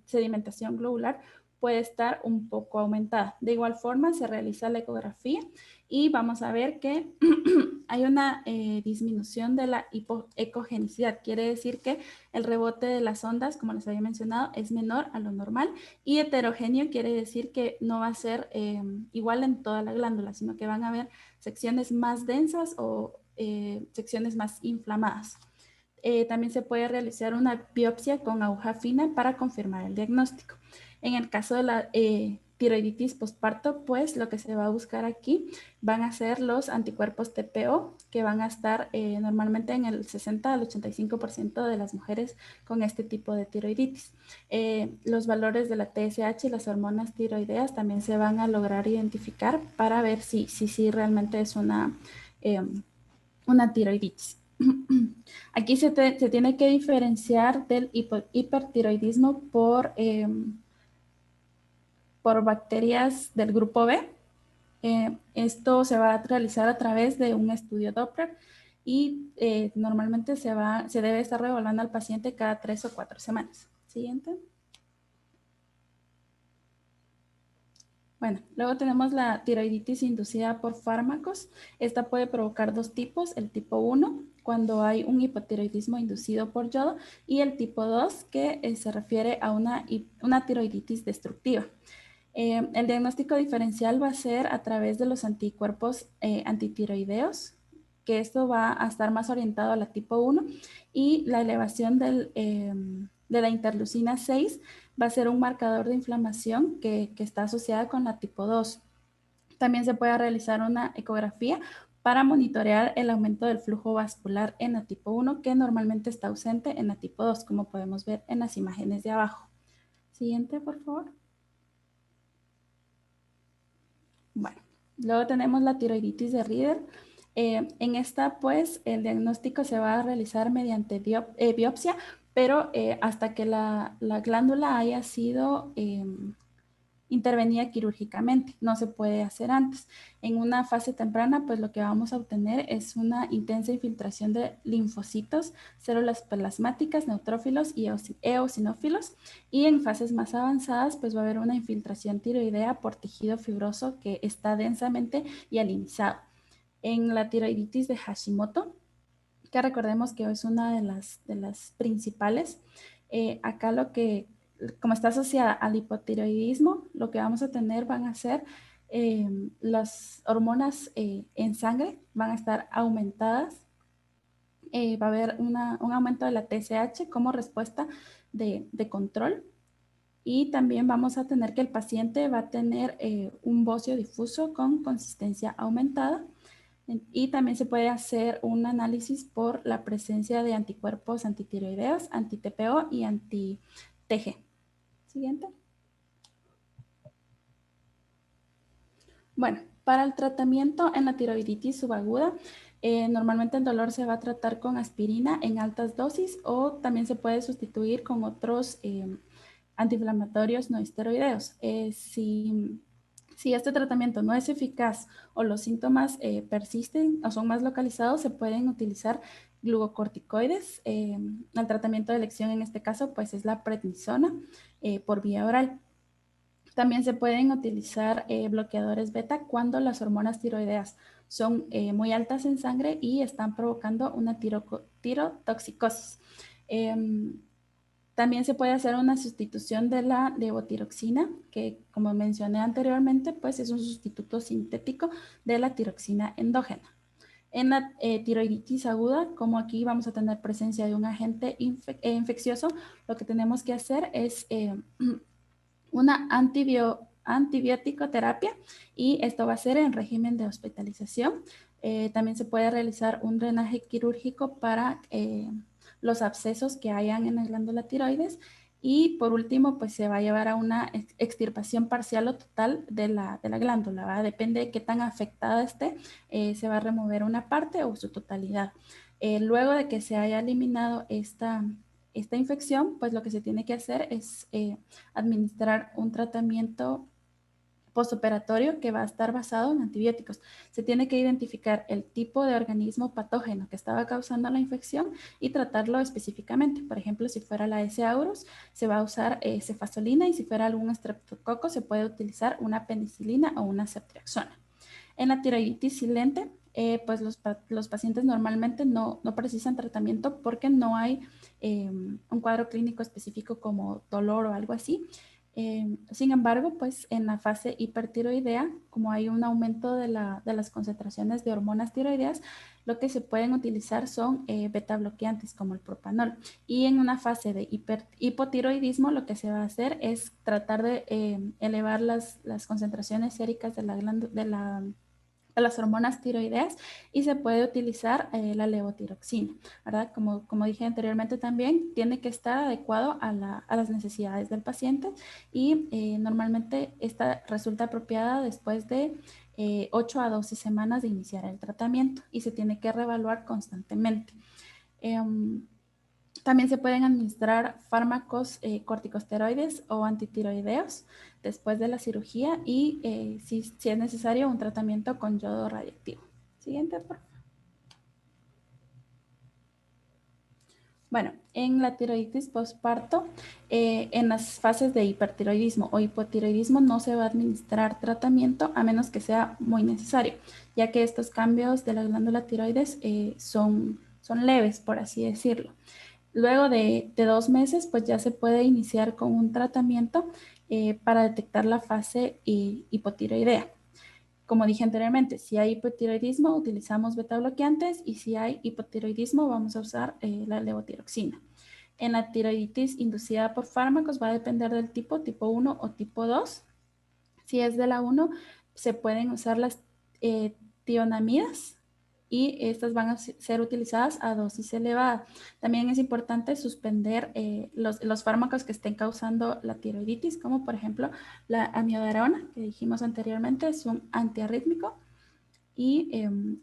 sedimentación globular, puede estar un poco aumentada. De igual forma se realiza la ecografía y vamos a ver que hay una disminución de la hipoecogenicidad. Quiere decir que el rebote de las ondas, como les había mencionado, es menor a lo normal, y heterogéneo quiere decir que no va a ser igual en toda la glándula, sino que van a haber secciones más densas o secciones más inflamadas. También se puede realizar una biopsia con aguja fina para confirmar el diagnóstico. En el caso de la tiroiditis postparto, pues lo que se va a buscar aquí van a ser los anticuerpos TPO, que van a estar normalmente en el 60 al 85% de las mujeres con este tipo de tiroiditis. Los valores de la TSH y las hormonas tiroideas también se van a lograr identificar para ver si realmente es una tiroiditis. Aquí se tiene que diferenciar del hipertiroidismo por bacterias del grupo B. Esto se va a realizar a través de un estudio Doppler y normalmente se debe estar reevaluando al paciente cada 3 o 4 semanas. Siguiente. Bueno, luego tenemos la tiroiditis inducida por fármacos. Esta puede provocar dos tipos, el tipo 1, cuando hay un hipotiroidismo inducido por yodo, y el tipo 2, que se refiere a una tiroiditis destructiva. El diagnóstico diferencial va a ser a través de los anticuerpos antitiroideos, que esto va a estar más orientado a la tipo 1, y la elevación de la interleucina 6 va a ser un marcador de inflamación que está asociada con la tipo 2. También se puede realizar una ecografía para monitorear el aumento del flujo vascular en la tipo 1, que normalmente está ausente en la tipo 2, como podemos ver en las imágenes de abajo. Siguiente, por favor. Bueno, luego tenemos la tiroiditis de Rieder. En esta, pues, el diagnóstico se va a realizar mediante biopsia, pero hasta que la glándula haya sido intervenida quirúrgicamente, no se puede hacer antes. En una fase temprana, pues lo que vamos a obtener es una intensa infiltración de linfocitos, células plasmáticas, neutrófilos y eosinófilos, y en fases más avanzadas, pues va a haber una infiltración tiroidea por tejido fibroso que está densamente hialinizado. En la tiroiditis de Hashimoto, que recordemos que es una de las principales, acá como está asociada al hipotiroidismo, lo que vamos a tener van a ser las hormonas en sangre, van a estar aumentadas. Va a haber un aumento de la TSH como respuesta de control. Y también vamos a tener que el paciente va a tener un bocio difuso con consistencia aumentada. Y también se puede hacer un análisis por la presencia de anticuerpos antitiroideos, anti-TPO y anti-TG. Siguiente. Bueno, para el tratamiento en la tiroiditis subaguda, normalmente el dolor se va a tratar con aspirina en altas dosis, o también se puede sustituir con otros antiinflamatorios no esteroideos. Si este tratamiento no es eficaz o los síntomas persisten o son más localizados, se pueden utilizar glucocorticoides. El tratamiento de elección en este caso pues es la prednisona por vía oral. También se pueden utilizar bloqueadores beta cuando las hormonas tiroideas son muy altas en sangre y están provocando una tirotoxicosis. También se puede hacer una sustitución de la levotiroxina, que como mencioné anteriormente, pues es un sustituto sintético de la tiroxina endógena. En la tiroiditis aguda, como aquí vamos a tener presencia de un agente infeccioso, lo que tenemos que hacer es una antibiótico terapia, y esto va a ser en régimen de hospitalización. También se puede realizar un drenaje quirúrgico para los abscesos que hayan en la glándula tiroides, y por último pues se va a llevar a una extirpación parcial o total de la glándula, ¿verdad? Depende de qué tan afectada esté, se va a remover una parte o su totalidad. Luego de que se haya eliminado esta infección, pues lo que se tiene que hacer es administrar un tratamiento postoperatorio que va a estar basado en antibióticos. Se tiene que identificar el tipo de organismo patógeno que estaba causando la infección y tratarlo específicamente. Por ejemplo, si fuera la S. aureus, se va a usar cefazolina, y si fuera algún estreptococo, se puede utilizar una penicilina o una ceftriaxona. En la tiroiditis silente, pues los pacientes normalmente no precisan tratamiento porque no hay un cuadro clínico específico como dolor o algo así. Sin embargo, pues en la fase hipertiroidea, como hay un aumento de las concentraciones de hormonas tiroideas, lo que se pueden utilizar son beta bloqueantes como el propanol. Y en una fase de hipotiroidismo, lo que se va a hacer es tratar de elevar las concentraciones séricas de las hormonas tiroideas, y se puede utilizar la levotiroxina, ¿verdad? Como dije anteriormente también, tiene que estar adecuado a las necesidades del paciente, y normalmente esta resulta apropiada después de 8 a 12 semanas de iniciar el tratamiento, y se tiene que reevaluar constantemente. También se pueden administrar fármacos corticosteroides o antitiroideos después de la cirugía, y si es necesario, un tratamiento con yodo radiactivo. Siguiente, por favor. Bueno, en la tiroiditis postparto, en las fases de hipertiroidismo o hipotiroidismo, no se va a administrar tratamiento a menos que sea muy necesario, ya que estos cambios de la glándula tiroides son leves, por así decirlo. Luego de 2 meses, pues ya se puede iniciar con un tratamiento para detectar la fase hipotiroidea. Como dije anteriormente, si hay hipotiroidismo, utilizamos beta bloqueantes, y si hay hipotiroidismo, vamos a usar la levotiroxina. En la tiroiditis inducida por fármacos va a depender del tipo 1 o tipo 2. Si es de la 1, se pueden usar las tionamidas, y estas van a ser utilizadas a dosis elevada. También es importante suspender los fármacos que estén causando la tiroiditis, como por ejemplo la amiodarona, que dijimos anteriormente, es un antiarrítmico, y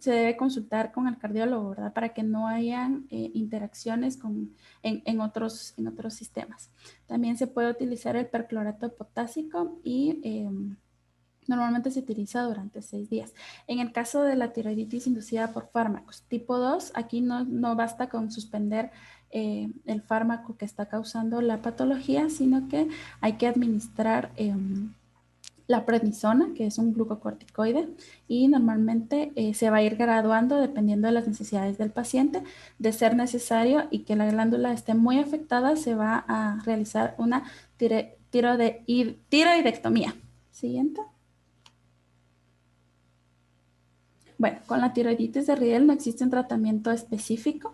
se debe consultar con el cardiólogo, ¿verdad? Para que no hayan interacciones en otros sistemas. También se puede utilizar el perclorato potásico, y normalmente se utiliza durante 6 días. En el caso de la tiroiditis inducida por fármacos tipo 2, aquí no basta con suspender el fármaco que está causando la patología, sino que hay que administrar la prednisona, que es un glucocorticoide, y normalmente se va a ir graduando dependiendo de las necesidades del paciente. De ser necesario y que la glándula esté muy afectada, se va a realizar una tiroidectomía. Siguiente. Bueno, con la tiroiditis de Riedel no existe un tratamiento específico.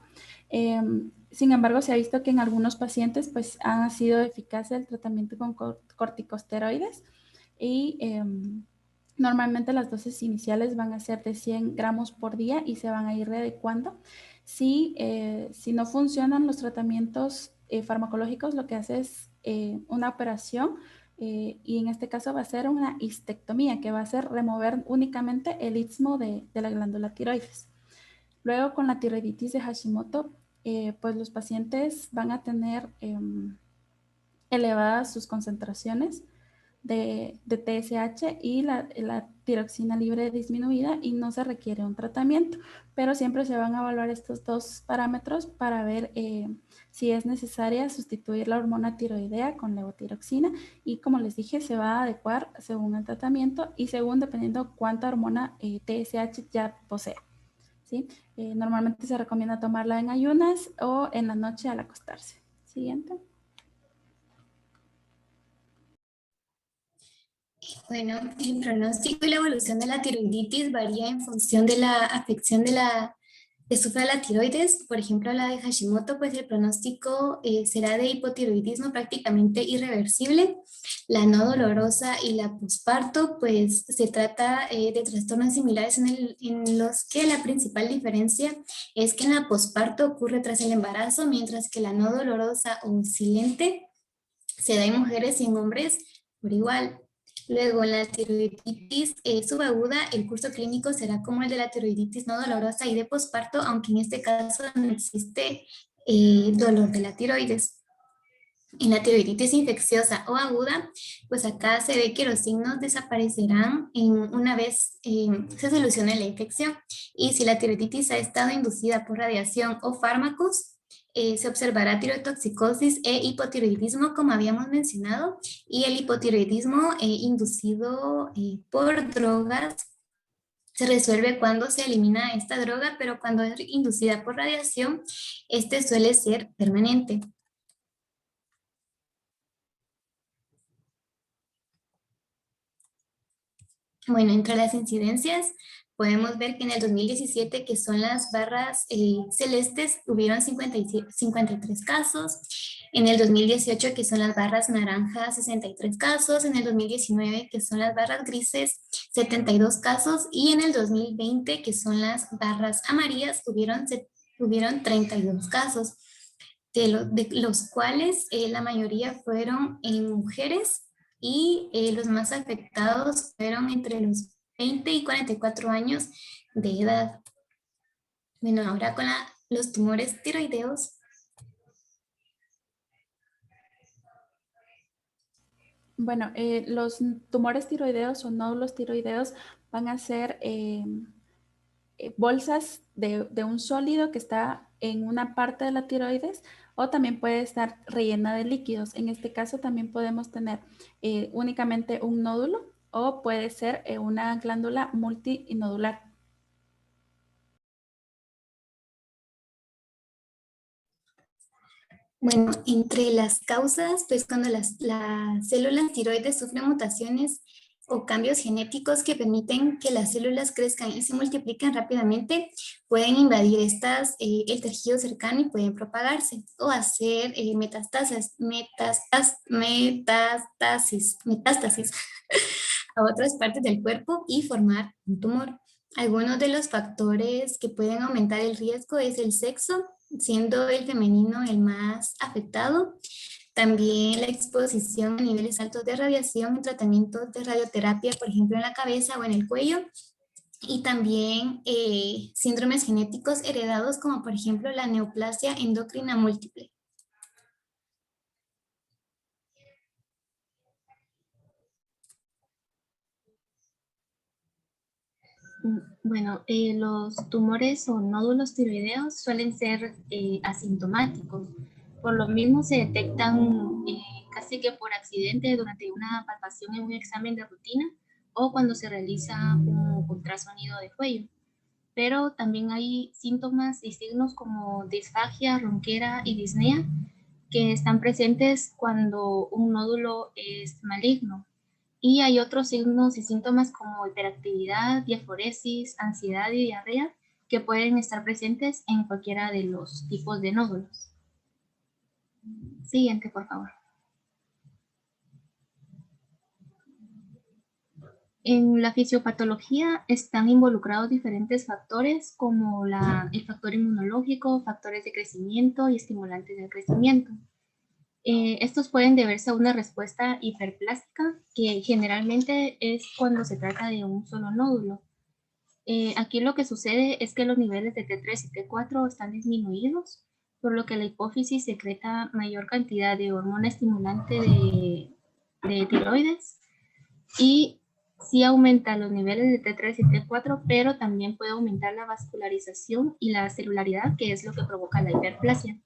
Sin embargo, se ha visto que en algunos pacientes pues, ha sido eficaz el tratamiento con corticosteroides, y normalmente las dosis iniciales van a ser de 100 gramos por día y se van a ir readecuando. Si no funcionan los tratamientos farmacológicos, lo que hace es una operación, y en este caso va a ser una histectomía, que va a ser remover únicamente el istmo de la glándula tiroides. Luego, con la tiroiditis de Hashimoto, pues los pacientes van a tener elevadas sus concentraciones de TSH y la tiroxina libre disminuida, y no se requiere un tratamiento, pero siempre se van a evaluar estos 2 parámetros para ver si es necesaria sustituir la hormona tiroidea con levotiroxina, y como les dije, se va a adecuar según el tratamiento y según dependiendo cuánta hormona TSH ya posea, ¿sí? Normalmente se recomienda tomarla en ayunas o en la noche al acostarse. Siguiente. Bueno, el pronóstico y la evolución de la tiroiditis varía en función de la afección que sufra la tiroides. Por ejemplo, la de Hashimoto, pues el pronóstico será de hipotiroidismo prácticamente irreversible. La no dolorosa y la posparto, pues se trata de trastornos similares en los que la principal diferencia es que en la posparto ocurre tras el embarazo, mientras que la no dolorosa o silente se da en mujeres y en hombres por igual. Luego, en la tiroiditis subaguda, el curso clínico será como el de la tiroiditis no dolorosa y de posparto, aunque en este caso no existe dolor de la tiroides. En la tiroiditis infecciosa o aguda, pues acá se ve que los signos desaparecerán una vez se solucione la infección. Y si la tiroiditis ha estado inducida por radiación o fármacos, se observará tirotoxicosis e hipotiroidismo, como habíamos mencionado, y el hipotiroidismo inducido por drogas se resuelve cuando se elimina esta droga, pero cuando es inducida por radiación, este suele ser permanente. Bueno, entre las incidencias podemos ver que en el 2017, que son las barras celestes, hubieron 53 casos. En el 2018, que son las barras naranjas, 63 casos. En el 2019, que son las barras grises, 72 casos. Y en el 2020, que son las barras amarillas, hubieron 32 casos, de los cuales la mayoría fueron en mujeres y los más afectados fueron entre los 20 y 44 años de edad. Bueno, ahora con los tumores tiroideos. Bueno, los tumores tiroideos o nódulos tiroideos van a ser bolsas de un sólido que está en una parte de la tiroides, o también puede estar rellena de líquidos. En este caso también podemos tener únicamente un nódulo, o puede ser una glándula multinodular. Bueno, entre las causas, pues cuando las células tiroides sufren mutaciones o cambios genéticos que permiten que las células crezcan y se multipliquen rápidamente, pueden invadir el tejido cercano y pueden propagarse o hacer metástasis a otras partes del cuerpo y formar un tumor. Algunos de los factores que pueden aumentar el riesgo es el sexo, siendo el femenino el más afectado. También la exposición a niveles altos de radiación en tratamientos de radioterapia, por ejemplo en la cabeza o en el cuello. Y también síndromes genéticos heredados, como por ejemplo la neoplasia endocrina múltiple. Bueno, los tumores o nódulos tiroideos suelen ser asintomáticos. Por lo mismo se detectan casi que por accidente durante una palpación en un examen de rutina o cuando se realiza un ultrasonido de cuello. Pero también hay síntomas y signos como disfagia, ronquera y disnea que están presentes cuando un nódulo es maligno. Y hay otros signos y síntomas como hiperactividad, diaforesis, ansiedad y diarrea que pueden estar presentes en cualquiera de los tipos de nódulos. Siguiente, por favor. En la fisiopatología están involucrados diferentes factores como el factor inmunológico, factores de crecimiento y estimulantes del crecimiento. Estos pueden deberse a una respuesta hiperplástica, que generalmente es cuando se trata de un solo nódulo. Aquí lo que sucede es que los niveles de T3 y T4 están disminuidos, por lo que la hipófisis secreta mayor cantidad de hormona estimulante de tiroides, y sí aumenta los niveles de T3 y T4, pero también puede aumentar la vascularización y la celularidad, que es lo que provoca la hiperplasia.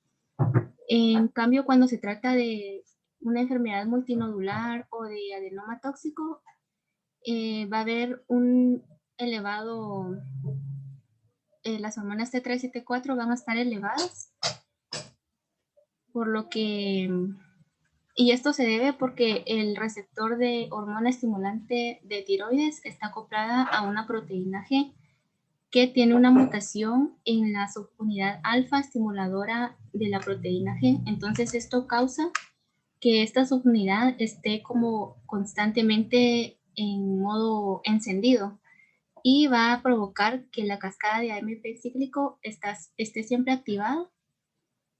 En cambio, cuando se trata de una enfermedad multinodular o de adenoma tóxico, va a haber un elevado, las hormonas T3 y T4 van a estar elevadas, por lo que, y esto se debe porque el receptor de hormona estimulante de tiroides está acoplada a una proteína G que tiene una mutación en la subunidad alfa estimuladora de la proteína G. Entonces esto causa que esta subunidad esté como constantemente en modo encendido y va a provocar que la cascada de AMP cíclico esté siempre activada,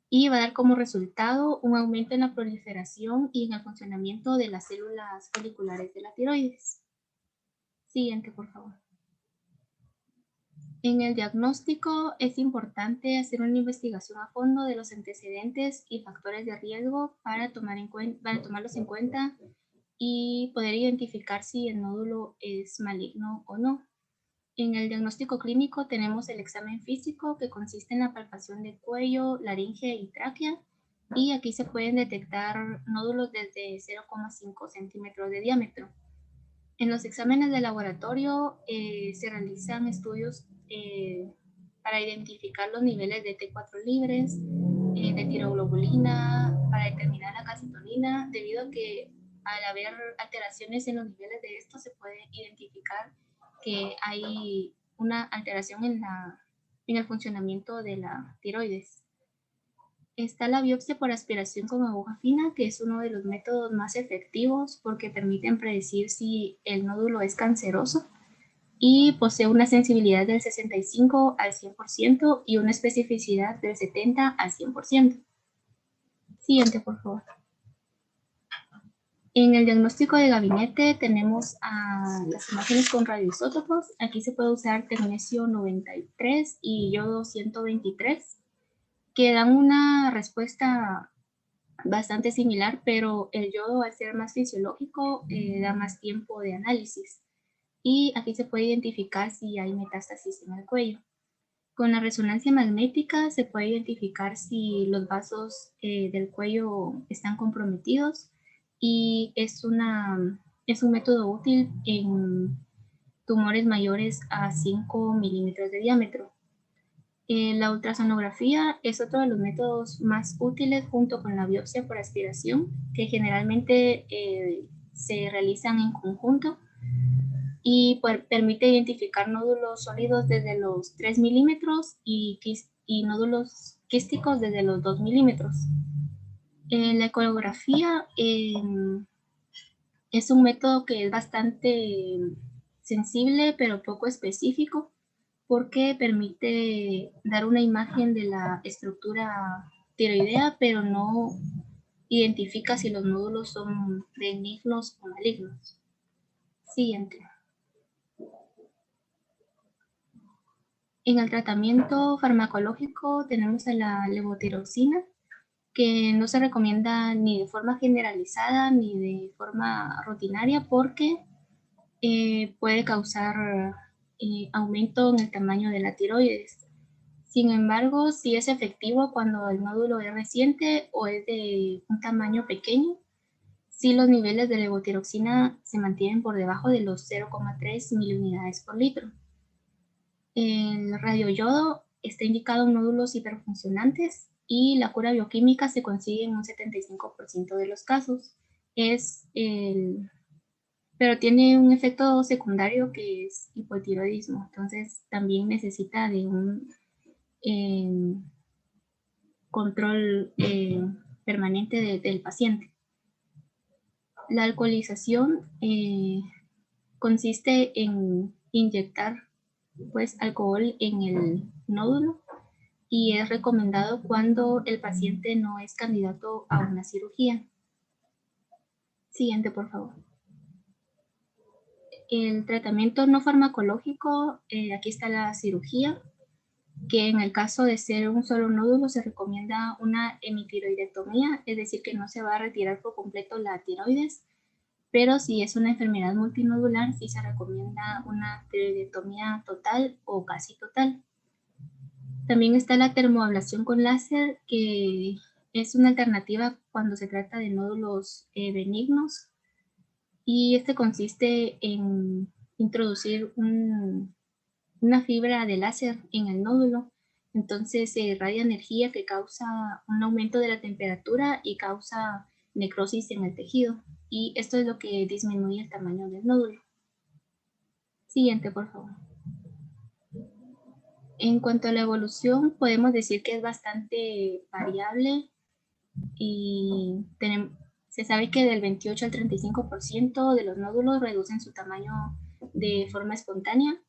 y va a dar como resultado un aumento en la proliferación y en el funcionamiento de las células foliculares de la tiroides. Siguiente, por favor. En el diagnóstico es importante hacer una investigación a fondo de los antecedentes y factores de riesgo para tomarlos en cuenta y poder identificar si el nódulo es maligno o no. En el diagnóstico clínico tenemos el examen físico, que consiste en la palpación de cuello, laringe y tráquea, y aquí se pueden detectar nódulos desde 0,5 centímetros de diámetro. En los exámenes de laboratorio se realizan estudios para identificar los niveles de T4 libres, de tiroglobulina, para determinar la calcitonina, debido a que al haber alteraciones en los niveles de esto se puede identificar que hay una alteración en el funcionamiento de la tiroides. Está la biopsia por aspiración con aguja fina, que es uno de los métodos más efectivos porque permiten predecir si el nódulo es canceroso y posee una sensibilidad del 65 al 100% y una especificidad del 70 al 100%. Siguiente, por favor. En el diagnóstico de gabinete tenemos las imágenes con radioisótopos. Aquí se puede usar tecnecio 93 y yodo 123, que dan una respuesta bastante similar, pero el yodo, al ser más fisiológico, da más tiempo de análisis. Y aquí se puede identificar si hay metástasis en el cuello. Con la resonancia magnética se puede identificar si los vasos del cuello están comprometidos, y es un método útil en tumores mayores a 5 milímetros de diámetro. La ultrasonografía es otro de los métodos más útiles junto con la biopsia por aspiración, que generalmente se realizan en conjunto y permite identificar nódulos sólidos desde los 3 milímetros y nódulos quísticos desde los 2 milímetros. La ecografía es un método que es bastante sensible pero poco específico, porque permite dar una imagen de la estructura tiroidea, pero no identifica si los nódulos son benignos o malignos. Siguiente. En el tratamiento farmacológico tenemos a la levotiroxina, que no se recomienda ni de forma generalizada ni de forma rutinaria porque puede causar aumento en el tamaño de la tiroides. Sin embargo, sí es efectivo cuando el nódulo es reciente o es de un tamaño pequeño, si los niveles de levotiroxina se mantienen por debajo de los 0,3 miliunidades por litro. El radioyodo está indicado en nódulos hiperfuncionantes y la cura bioquímica se consigue en un 75% de los casos. Pero tiene un efecto secundario que es hipotiroidismo, entonces también necesita de un control permanente del paciente. La alcoholización consiste en inyectar alcohol en el nódulo y es recomendado cuando el paciente no es candidato a una cirugía. Siguiente, por favor. El tratamiento no farmacológico, aquí está la cirugía, que en el caso de ser un solo nódulo se recomienda una hemitiroidectomía, es decir, que no se va a retirar por completo la tiroides, pero si es una enfermedad multinodular, sí se recomienda una tiroidectomía total o casi total. También está la termoablación con láser, que es una alternativa cuando se trata de nódulos benignos, y este consiste en introducir una fibra de láser en el nódulo. Entonces se irradia energía que causa un aumento de la temperatura y causa necrosis en el tejido, y esto es lo que disminuye el tamaño del nódulo. Siguiente, por favor. En cuanto a la evolución, podemos decir que es bastante variable y se sabe que del 28 al 35% de los nódulos reducen su tamaño de forma espontánea,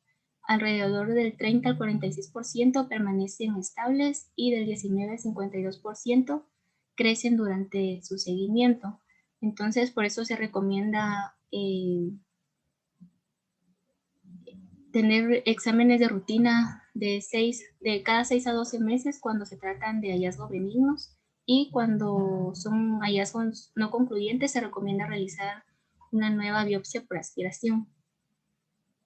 alrededor del 30 al 46% permanecen estables y del 19 al 52% crecen durante su seguimiento. Entonces, por eso se recomienda tener exámenes de rutina de cada 6 a 12 meses cuando se tratan de hallazgos benignos, y cuando son hallazgos no concluyentes se recomienda realizar una nueva biopsia por aspiración.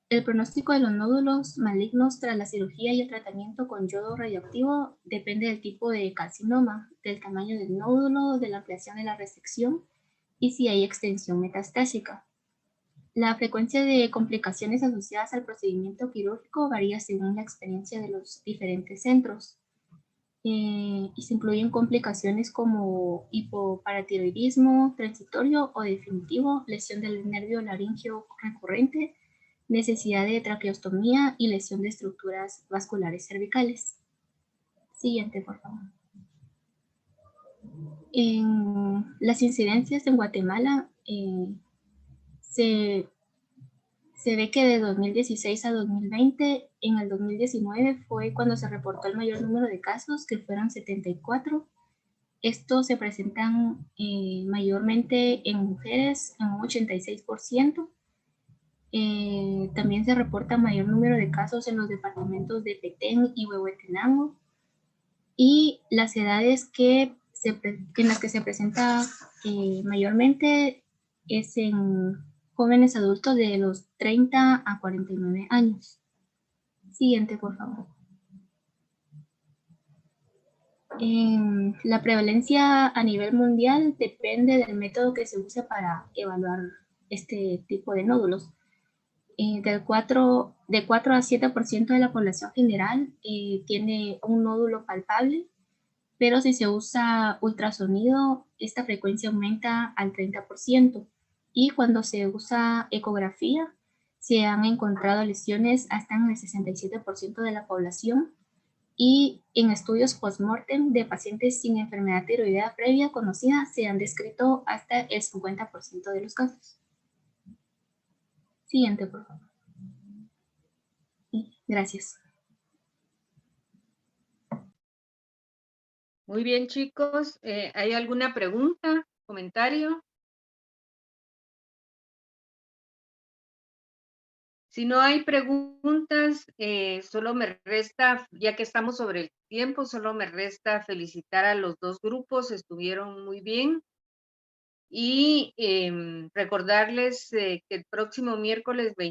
El pronóstico de los nódulos malignos tras la cirugía y el tratamiento con yodo radioactivo depende del tipo de carcinoma, del tamaño del nódulo, de la ampliación de la resección y si hay extensión metastásica. La frecuencia de complicaciones asociadas al procedimiento quirúrgico varía según la experiencia de los diferentes centros. Y se incluyen complicaciones como hipoparatiroidismo transitorio o definitivo, lesión del nervio laríngeo recurrente, necesidad de traqueostomía y lesión de estructuras vasculares cervicales. Siguiente, por favor. En las incidencias en Guatemala se ve que de 2016 a 2020, en el 2019 fue cuando se reportó el mayor número de casos, que fueron 74. Estos se presentan mayormente en mujeres, en un 86%. También se reporta mayor número de casos en los departamentos de Petén y Huehuetenango. Y las edades en las que se presenta mayormente es en jóvenes adultos de los 30 a 49 años. Siguiente, por favor. La prevalencia a nivel mundial depende del método que se use para evaluar este tipo de nódulos. De 4 a 7% de la población general tiene un nódulo palpable, pero si se usa ultrasonido, esta frecuencia aumenta al 30%. Y cuando se usa ecografía, se han encontrado lesiones hasta en el 67% de la población. Y en estudios post-mortem de pacientes sin enfermedad tiroidea previa conocida, se han descrito hasta el 50% de los casos. Siguiente, por favor. Gracias. Muy bien, chicos. ¿Hay alguna pregunta, comentario? Si no hay preguntas, solo me resta, ya que estamos sobre el tiempo, solo me resta felicitar a los dos grupos, estuvieron muy bien. Y recordarles que el próximo miércoles 20